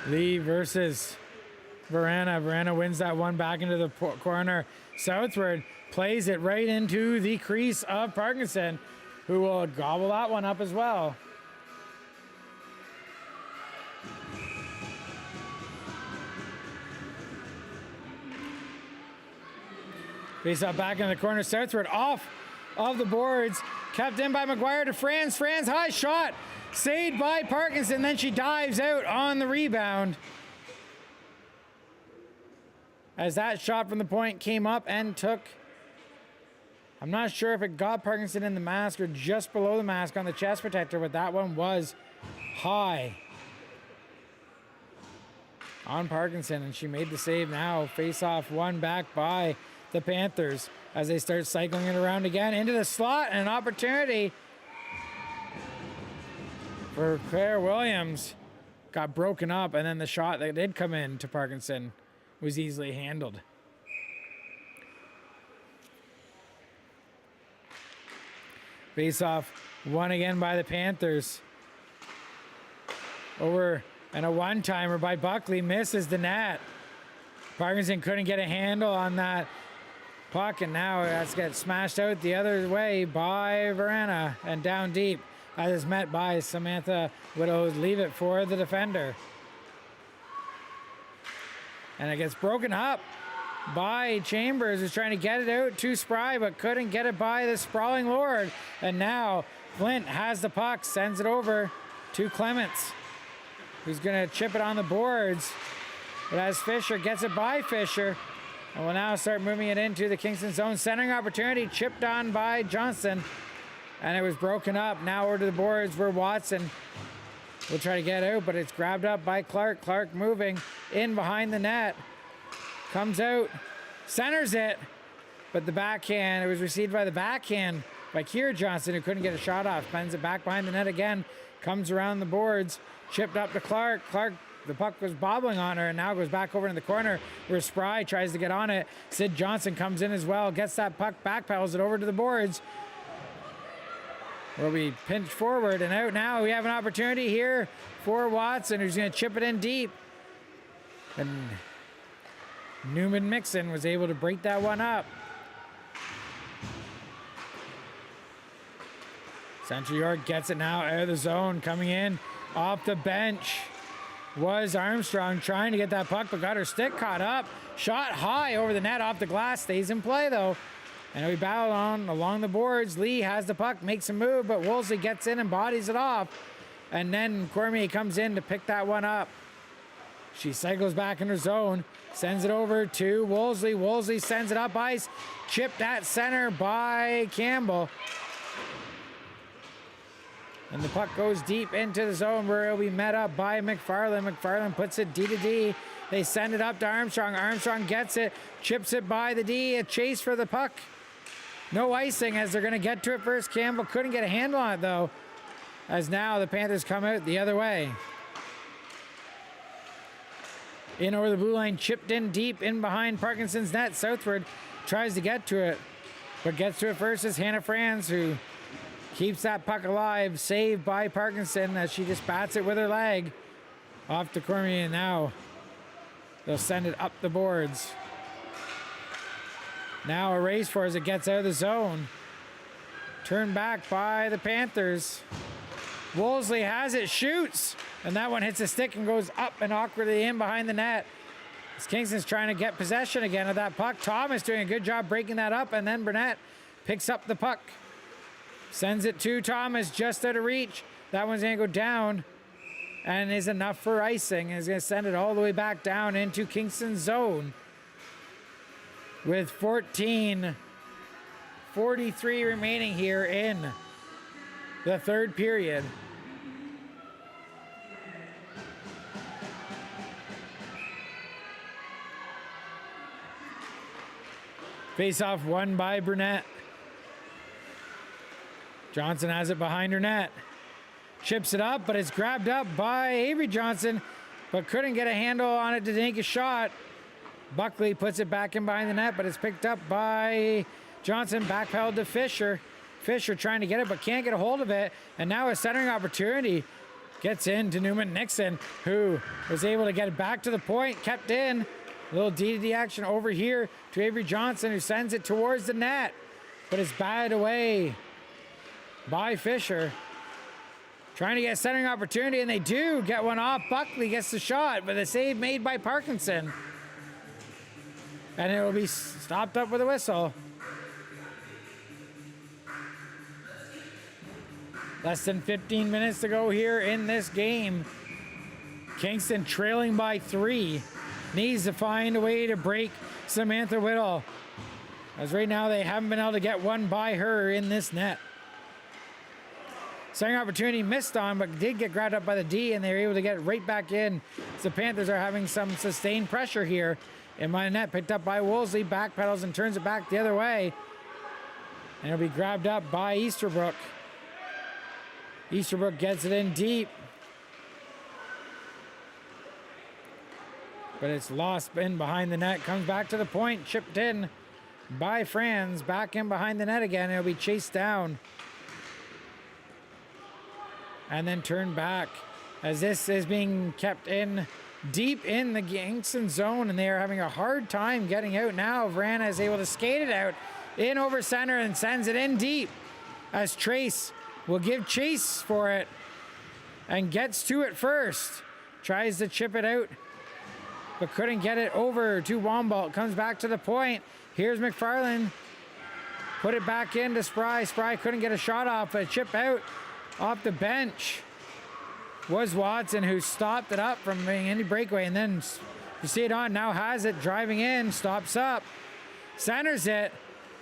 Lee versus Verana. Verana wins that one back into the corner southward, plays it right into the crease of Parkinson, who will gobble that one up as well. Face up back in the corner southward, off of the boards, kept in by McGuire to Franz. Franz, high shot, saved by Parkinson, then she dives out on the rebound. As that shot from the point came up and took, I'm not sure if it got Parkinson in the mask or just below the mask on the chest protector, but that one was high. on Parkinson, and she made the save now. Face off one back by the Panthers as they start cycling it around again into the slot, and an opportunity for Claire Williams. Got broken up, and then the shot that did come in to Parkinson was easily handled. Face off won again by the Panthers. Over, and a one-timer by Buckley misses the net. Parkinson couldn't get a handle on that puck, and now that's get smashed out the other way by Verena and down deep as it's met by Samantha Widow's leave it for the defender. And it gets broken up by Chambers, who's trying to get it out to Spry, but couldn't get it by the sprawling Lord. And now Flint has the puck, sends it over to Clements, who's going to chip it on the boards. But as Fisher gets it by Fisher, and will now start moving it into the Kingston zone. Centering opportunity, chipped on by Johnston, and it was broken up. Now over to the boards where Watson will try to get out, but it's grabbed up by Clark. Clark moving in behind the net. Comes out, centers it, but the backhand, it was received by the backhand by Kiera Johnson, who couldn't get a shot off. Bends it back behind the net again, comes around the boards, chipped up to Clark. Clark, the puck was bobbling on her, and now goes back over in the corner where Spry tries to get on it. Sid Johnson comes in as well, gets that puck, backpedals it over to the boards, where we pinch forward and out. Now we have an opportunity here for Watson, who's going to chip it in deep. And Newman Mixon was able to break that one up. Central York gets it now out of the zone. Coming in off the bench was Armstrong, trying to get that puck, but got her stick caught up. Shot high over the net off the glass. Stays in play though. And we battle on along the boards. Lee has the puck, makes a move, but Woolsey gets in and bodies it off. And then Cormier comes in to pick that one up. She cycles back in her zone, sends it over to Woolsey. Woolsey sends it up ice, chipped at center by Campbell. And the puck goes deep into the zone where it'll be met up by McFarland. McFarland puts it D to D. They send it up to Armstrong. Armstrong gets it, chips it by the D. A chase for the puck. No icing as they're going to get to it first. Campbell couldn't get a handle on it though, as now the Panthers come out the other way. In over the blue line, chipped in deep in behind Parkinson's net. Southward tries to get to it, but gets to it first is Hannah Franz, who keeps that puck alive. Saved by Parkinson as she just bats it with her leg off to Cormier. Now they'll send it up the boards. Now a race for as it gets out of the zone. Turned back by the Panthers. Woolsey has it, shoots, and that one hits a stick and goes up and awkwardly in behind the net. As Kingston's trying to get possession again of that puck. Thomas doing a good job breaking that up, and then Burnett picks up the puck. Sends it to Thomas, just out of reach. That one's going to go down and is enough for icing. And is going to send it all the way back down into Kingston's zone. With 14:43 remaining here in the third period. Face-off won by Burnett. Johnson has it behind her net. Chips it up, but it's grabbed up by Avery Johnson, but couldn't get a handle on it to take a shot. Buckley puts it back in behind the net, but it's picked up by Johnson. Backpedaled to Fisher. Fisher trying to get it, but can't get a hold of it. And now a centering opportunity gets in to Newman Nixon, who was able to get it back to the point, kept in. A little D-to-D action over here to Avery Johnson, who sends it towards the net, but it's batted away by Fisher. Trying to get a centering opportunity, and they do get one off. Buckley gets the shot, but the save made by Parkinson. And it will be stopped up with a whistle. Less than 15 minutes to go here in this game. Kingston trailing by 3. Needs to find a way to break Samantha Whittle, as right now they haven't been able to get one by her in this net. Second opportunity missed on, but did get grabbed up by the D, and they were able to get right back in. So the Panthers are having some sustained pressure here. In my net, picked up by Wolseley, backpedals and turns it back the other way. And it'll be grabbed up by Easterbrook. Easterbrook gets it in deep. But it's lost in behind the net. Comes back to the point, chipped in by Franz. Back in behind the net again. It'll be chased down. And then turned back as this is being kept in deep in the Kingston zone, and they are having a hard time getting out now. Vrana is able to skate it out in over center and sends it in deep as Trace will give chase for it and gets to it first. Tries to chip it out, but couldn't get it over to Wombolt. Comes back to the point. Here's McFarland. Put it back into Spry. Spry couldn't get a shot off, but a chip out off the bench was Watson, who stopped it up from being any breakaway. And then you see it on, now has it, driving in, stops up, centers it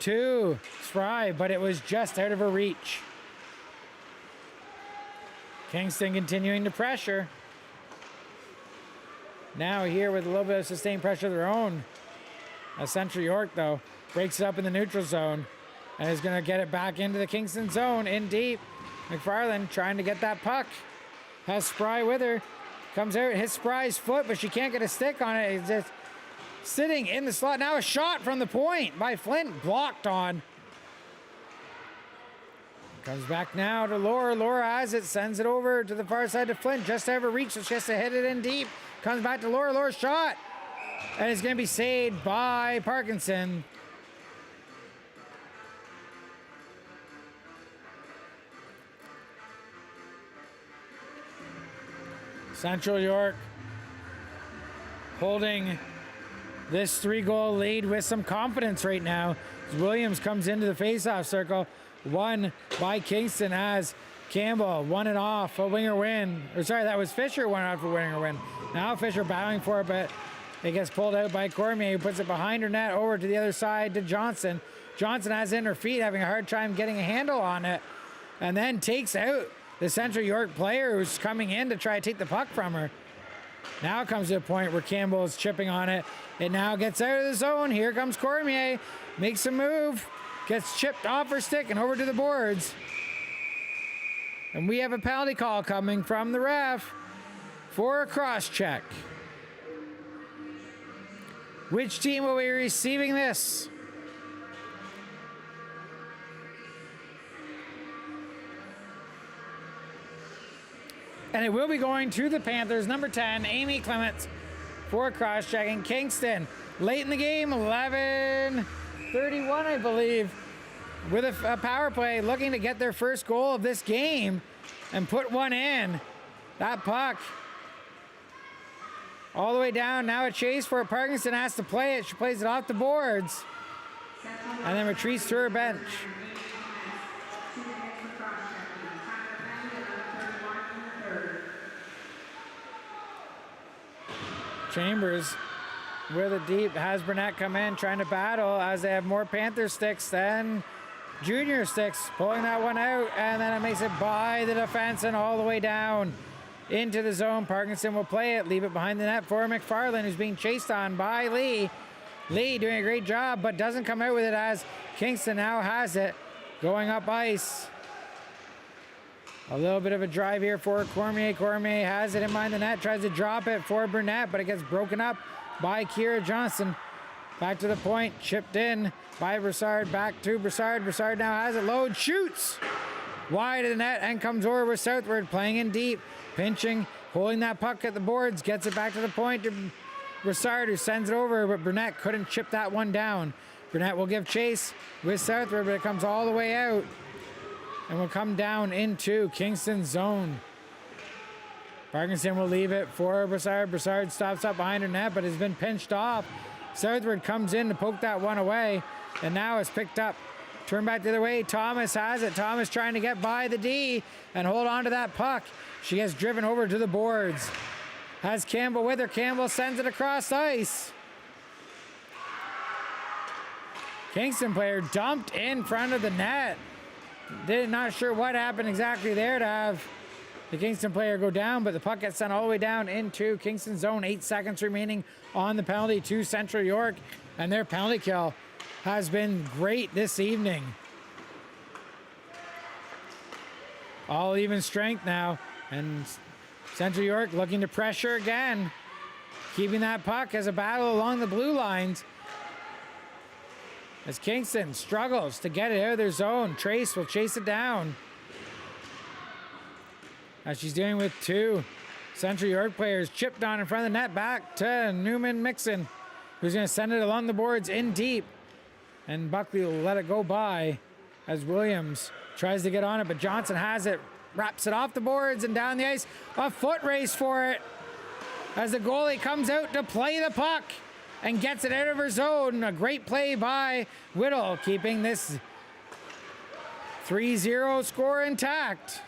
to Spry, but it was just out of her reach. Kingston continuing to pressure. Now here with a little bit of sustained pressure of their own. Central York, though, breaks it up in the neutral zone and is going to get it back into the Kingston zone in deep. McFarland trying to get that puck. Has Spry with her. Comes out, hits Spry's foot, but she can't get a stick on it. It's just sitting in the slot. Now a shot from the point by Flint, blocked on. Comes back now to Laura. Laura has it, sends it over to the far side to Flint. Just to have a reach, so she has to hit it in deep. Comes back to Laura. Laura's shot. And it's going to be saved by Parkinson. Central York holding this 3-goal lead with some confidence right now. Williams comes into the faceoff circle, won by Kingston as Campbell won it off a winger win. Or sorry, that was Fisher won it off a winger win. Now Fisher battling for it, but it gets pulled out by Cormier, who puts it behind her net over to the other side to Johnson. Johnson has it in her feet, having a hard time getting a handle on it, and then takes out the Central York player who's coming in to try to take the puck from her. Now comes to a point where Campbell is chipping on it. It now gets out of the zone. Here comes Cormier. Makes a move. Gets chipped off her stick and over to the boards. And we have a penalty call coming from the ref for a cross check. Which team will be receiving this? And it will be going to the Panthers. Number 10, Amy Clements for cross-checking. Kingston, late in the game, 11:31, I believe, with a power play, looking to get their first goal of this game and put one in. That puck all the way down. Now a chase for it. Parkinson has to play it. She plays it off the boards and then retreats to her bench. Chambers with it deep, has Burnett come in, trying to battle as they have more Panther sticks than junior sticks, pulling that one out, and then it makes it by the defense and all the way down into the zone. Parkinson will play it, leave it behind the net for McFarland, who's being chased on by Lee. Lee doing a great job, but doesn't come out with it as Kingston now has it, going up ice. A little bit of a drive here for Cormier. Cormier has it in behind the net, tries to drop it for Burnett, but it gets broken up by Kira Johnson. Back to the point, chipped in by Broussard, back to Broussard. Broussard now has it, load, shoots wide of the net and comes over with Southward, playing in deep, pinching, holding that puck at the boards, gets it back to the point to Broussard, who sends it over, but Burnett couldn't chip that one down. Burnett will give chase with Southward, but it comes all the way out and will come down into Kingston's zone. Parkinson will leave it for Broussard. Broussard stops up behind her net, but has been pinched off. Southward comes in to poke that one away, and now it's picked up. Turn back the other way. Thomas has it. Thomas trying to get by the D and hold on to that puck. She gets driven over to the boards. Has Campbell with her. Campbell sends it across ice. Kingston player dumped in front of the net. Not sure what happened exactly there to have the Kingston player go down, but the puck gets sent all the way down into Kingston zone. 8 seconds remaining on the penalty to Central York, and their penalty kill has been great this evening. All even strength now, and Central York looking to pressure again, keeping that puck as a battle along the blue lines. As Kingston struggles to get it out of their zone, Trace will chase it down. As she's dealing with 2 Central York players, chipped on in front of the net, back to Newman Mixon, who's going to send it along the boards in deep. And Buckley will let it go by as Williams tries to get on it, but Johnson has it, wraps it off the boards and down the ice. A foot race for it as the goalie comes out to play the puck and gets it out of her zone. A great play by Whittle, keeping this 3-0 score intact.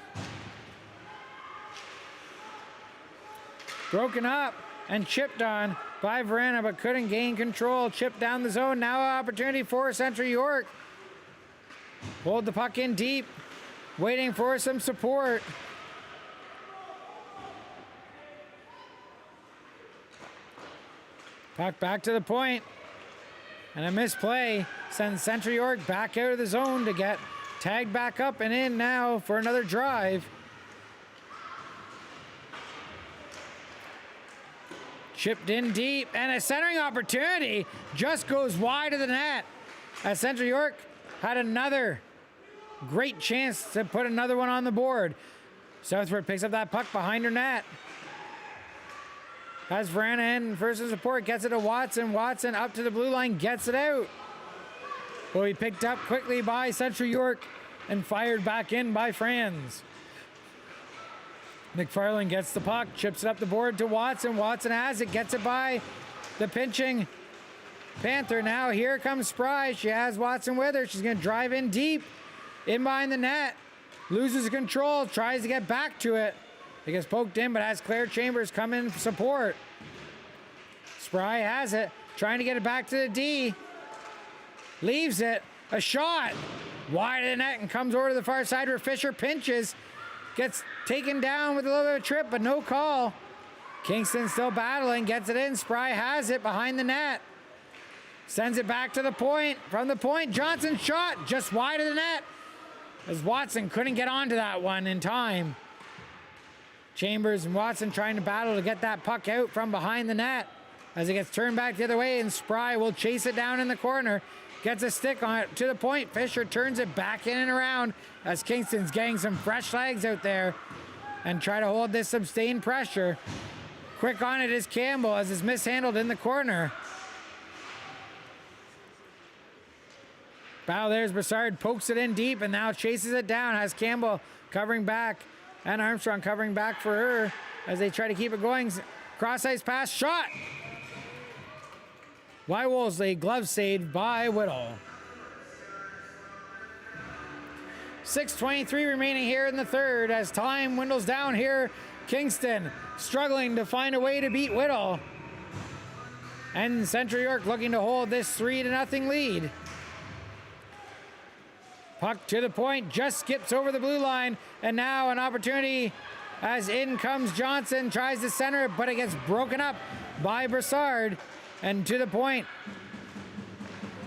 Broken up and chipped on by Verena, but couldn't gain control. Chipped down the zone. Now an opportunity for Central York. Hold the puck in deep, waiting for some support. Puck back to the point. And a misplay sends Central York back out of the zone to get tagged back up and in now for another drive. Chipped in deep, and a centering opportunity just goes wide of the net. As Central York had another great chance to put another one on the board. Southford picks up that puck behind her net. Has Verena in for some support, gets it to Watson. Watson up to the blue line, gets it out. Will be picked up quickly by Central York and fired back in by Franz. McFarland gets the puck, chips it up the board to Watson. Watson has it, gets it by the pinching Panther. Now here comes Spry. She has Watson with her. She's going to drive in deep, in behind the net. Loses control, tries to get back to it. It gets poked in, but has Claire Chambers come in for support. Spry has it, trying to get it back to the D. Leaves it, a shot. Wide of the net and comes over to the far side where Fisher pinches. Gets taken down with a little bit of a trip, but no call. Kingston still battling, gets it in. Spry has it behind the net. Sends it back to the point. From the point, Johnson shot just wide of the net as Watson couldn't get onto that one in time. Chambers and Watson trying to battle to get that puck out from behind the net as it gets turned back the other way, and Spry will chase it down in the corner. Gets a stick on it to the point. Fisher turns it back in and around as Kingston's getting some fresh legs out there and try to hold this sustained pressure. Quick on it is Campbell as it's mishandled in the corner. Battle there's Broussard, pokes it in deep and now chases it down. Has Campbell covering back and Armstrong covering back for her as they try to keep it going. Cross ice pass, shot! By Wolseley, glove saved by Whittle. 6:23 remaining here in the third as time dwindles down here. Kingston struggling to find a way to beat Whittle. And Central York looking to hold this 3-0 lead. Puck to the point, just skips over the blue line, and now an opportunity as in comes Johnson, tries to center it, but it gets broken up by Broussard. And to the point,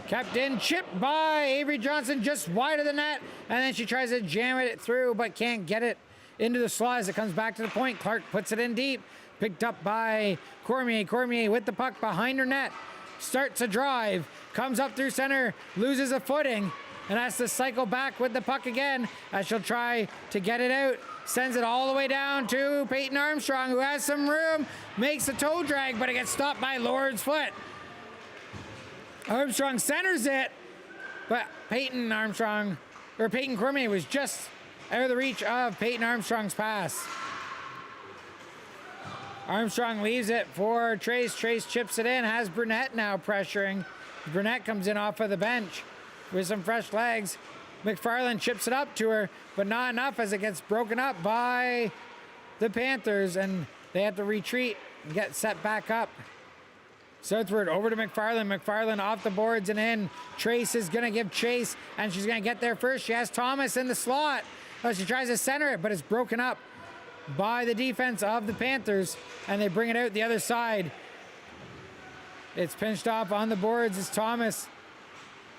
kept in, chipped by Avery Johnson just wide of the net, and then she tries to jam it through, but can't get it into the slot as it comes back to the point. Clark puts it in deep, picked up by Cormier. Cormier with the puck behind her net, starts a drive, comes up through center, loses a footing, and has to cycle back with the puck again as she'll try to get it out. Sends it all the way down to Peyton Armstrong, who has some room, makes a toe drag, but it gets stopped by Lord's foot. Armstrong centers it, but Peyton Cormier was just out of the reach of Peyton Armstrong's pass. Armstrong leaves it for Trace. Trace chips it in, has Burnett now pressuring. Burnett comes in off of the bench with some fresh legs. McFarland chips it up to her, but not enough as it gets broken up by the Panthers, and they have to retreat and get set back up. Southward over to McFarland. McFarland off the boards and in. Trace is going to give chase, and she's going to get there first. She has Thomas in the slot. Oh, she tries to center it, but it's broken up by the defense of the Panthers, and they bring it out the other side. It's pinched off on the boards. It's Thomas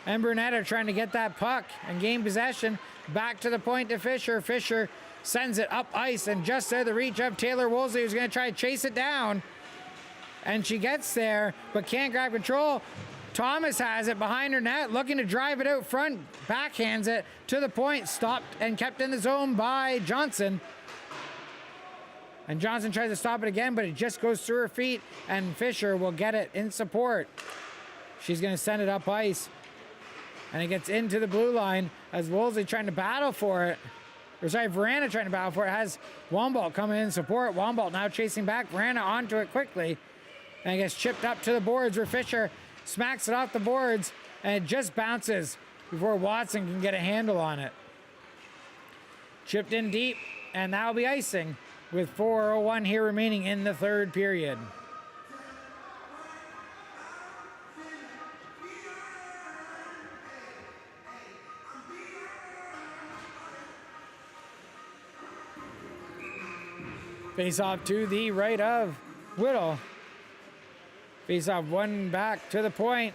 and Burnett are trying to get that puck and gain possession. Back to the point to Fisher. Fisher sends it up ice and just out of the reach of Taylor Woolsey, who's going to try to chase it down. And she gets there, but can't grab control. Thomas has it behind her net, looking to drive it out front. Backhands it to the point, stopped and kept in the zone by Johnson. And Johnson tries to stop it again, but it just goes through her feet, and Fisher will get it in support. She's going to send it up ice. And it gets into the blue line as Woolsey trying to battle for it. Or sorry, Verana trying to battle for it. Has Wombolt coming in support. Wombolt now chasing back. Verana onto it quickly. And it gets chipped up to the boards where Fisher smacks it off the boards. And it just bounces before Watson can get a handle on it. Chipped in deep. And that'll be icing with 4:01 here remaining in the third period. Face off to the right of Whittle. Face off one back to the point.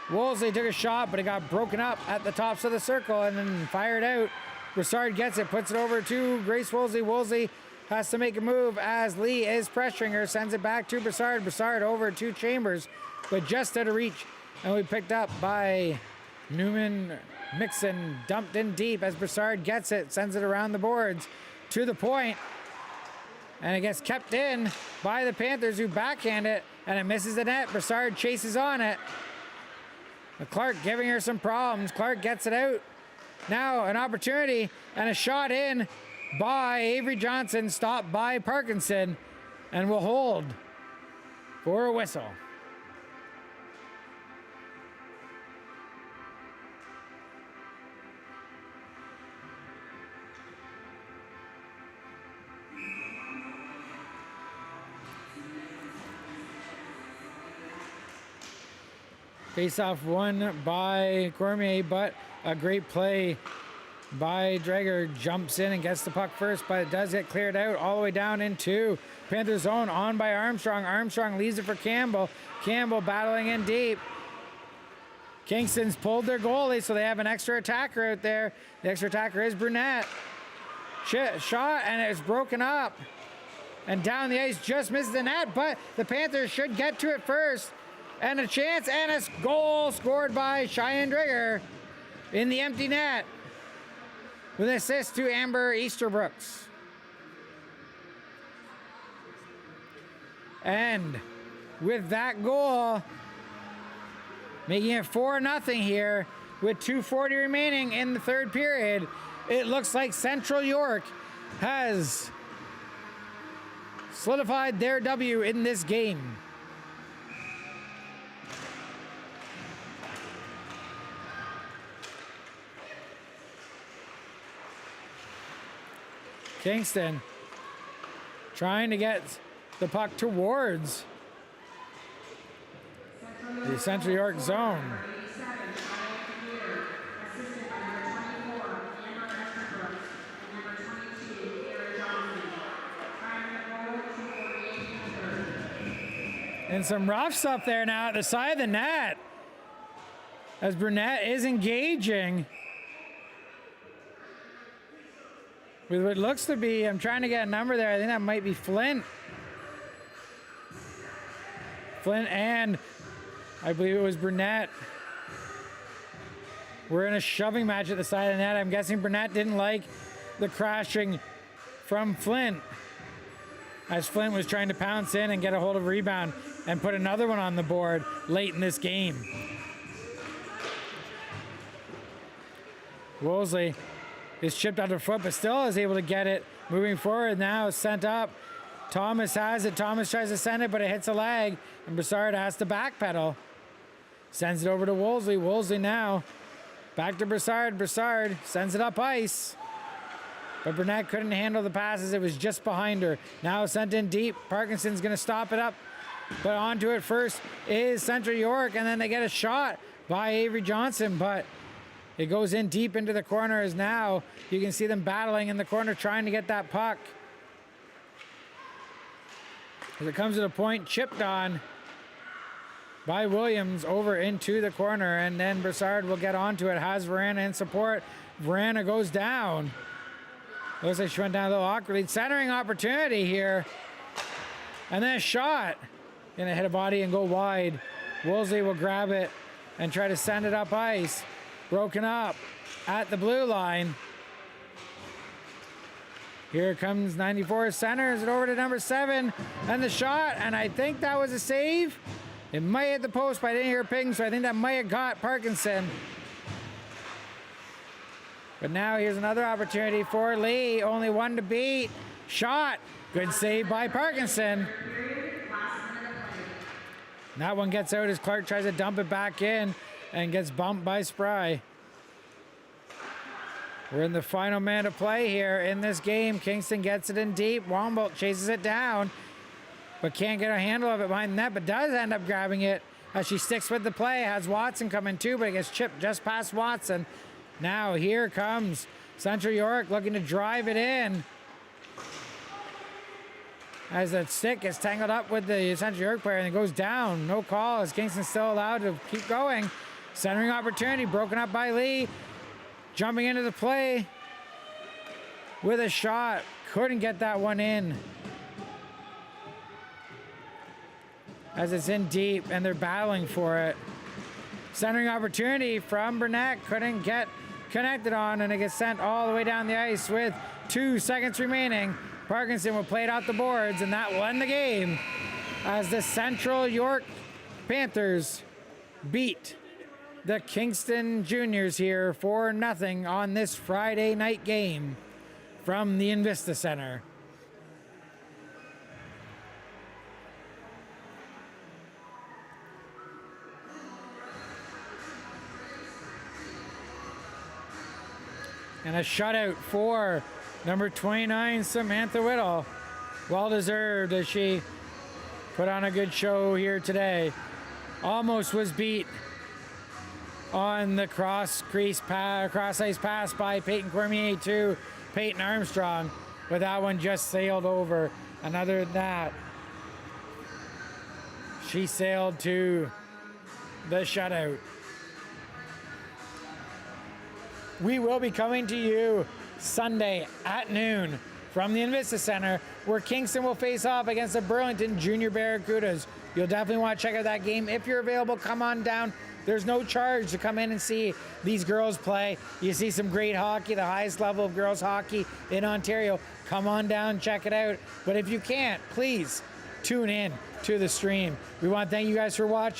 Woolsey took a shot, but it got broken up at the tops of the circle and then fired out. Broussard gets it, puts it over to Grace Woolsey. Woolsey has to make a move as Lee is pressuring her, sends it back to Broussard. Broussard over to Chambers, but just out of reach. And we picked up by Newman Mixon, dumped in deep as Broussard gets it, sends it around the boards to the point. And it gets kept in by the Panthers, who backhand it, and it misses the net. Broussard chases on it. But Clark giving her some problems. Clark gets it out. Now an opportunity and a shot in by Avery Johnson, stopped by Parkinson, and will hold for a whistle. Face-off won by Cormier, but a great play by Drager. Jumps in and gets the puck first, but it does get cleared out all the way down into Panther zone, on by Armstrong. Armstrong leaves it for Campbell. Campbell battling in deep. Kingston's pulled their goalie, so they have an extra attacker out there. The extra attacker is Brunette. Shot, and it's broken up. And down the ice, just misses the net, but the Panthers should get to it first. And a chance, and a goal scored by Cheyenne Drigger in the empty net with an assist to Amber Easterbrooks. And with that goal, making it 4-0 here with 2:40 remaining in the third period, it looks like Central York has solidified their W in this game. Kingston trying to get the puck towards the Central York zone. And some rough stuff there now at the side of the net as Burnett is engaging with what looks to be, I'm trying to get a number there, I think that might be Flint. Flint and I believe it was Burnett. We're in a shoving match at the side of the net. I'm guessing Burnett didn't like the crashing from Flint, as Flint was trying to pounce in and get a hold of a rebound and put another one on the board late in this game. Woolsey is chipped underfoot, but still is able to get it. Moving forward now, sent up. Thomas has it. Thomas tries to send it, but it hits a leg, and Broussard has to backpedal. Sends it over to Woolsey. Woolsey now back to Broussard. Broussard sends it up ice, but Burnett couldn't handle the passes. It was just behind her. Now sent in deep. Parkinson's going to stop it up But onto it first is Central York, and then they get a shot by Avery Johnson, but it goes in deep into the corner. As now you can see them battling in the corner trying to get that puck. As it comes to the point, chipped on by Williams over into the corner, and then Broussard will get onto it, has Verana in support. Verana goes down. Looks like she went down a little awkwardly. Centering opportunity here. And then a shot. Gonna hit a body and go wide. Woolsey will grab it and try to send it up ice. Broken up at the blue line. Here comes 94 centers it over to number 7 and the shot, and I think that was a save. It might hit the post, but I didn't hear a ping, so I think that might have got Parkinson. But now here's another opportunity for Lee. Only one to beat. Shot. Good save by Parkinson. That one gets out as Clark tries to dump it back in and gets bumped by Spry. We're in the final minute of play here in this game. Kingston gets it in deep. Wombolt chases it down, but can't get a handle of it behind the net, but does end up grabbing it as she sticks with the play. Has Watson coming too, but it gets chipped just past Watson. Now here comes Central York looking to drive it in. As the stick is tangled up with the Central York player and it goes down. No call as Kingston's still allowed to keep going. Centering opportunity broken up by Lee. Jumping into the play with a shot. Couldn't get that one in. As it's in deep and they're battling for it. Centering opportunity from Burnett. Couldn't get connected on, and it gets sent all the way down the ice with 2 seconds remaining. Parkinson will play it off the boards, and that will end the game as the Central York Panthers beat the Kingston Juniors here 4-0 on this Friday night game from the Invista Center. And a shutout for number 29, Samantha Whittle. Well deserved as she put on a good show here today. Almost was beat on the cross ice pass by Peyton Cormier to Peyton Armstrong, but that one just sailed over. And other than that, she sailed to the shutout. We will be coming to you Sunday at noon from the Invista Center, where Kingston will face off against the Burlington Junior Barracudas. You'll definitely want to check out that game. If you're available, come on down. There's no charge to come in and see these girls play. You see some great hockey, the highest level of girls hockey in Ontario. Come on down, check it out. But if you can't, please tune in to the stream. We want to thank you guys for watching.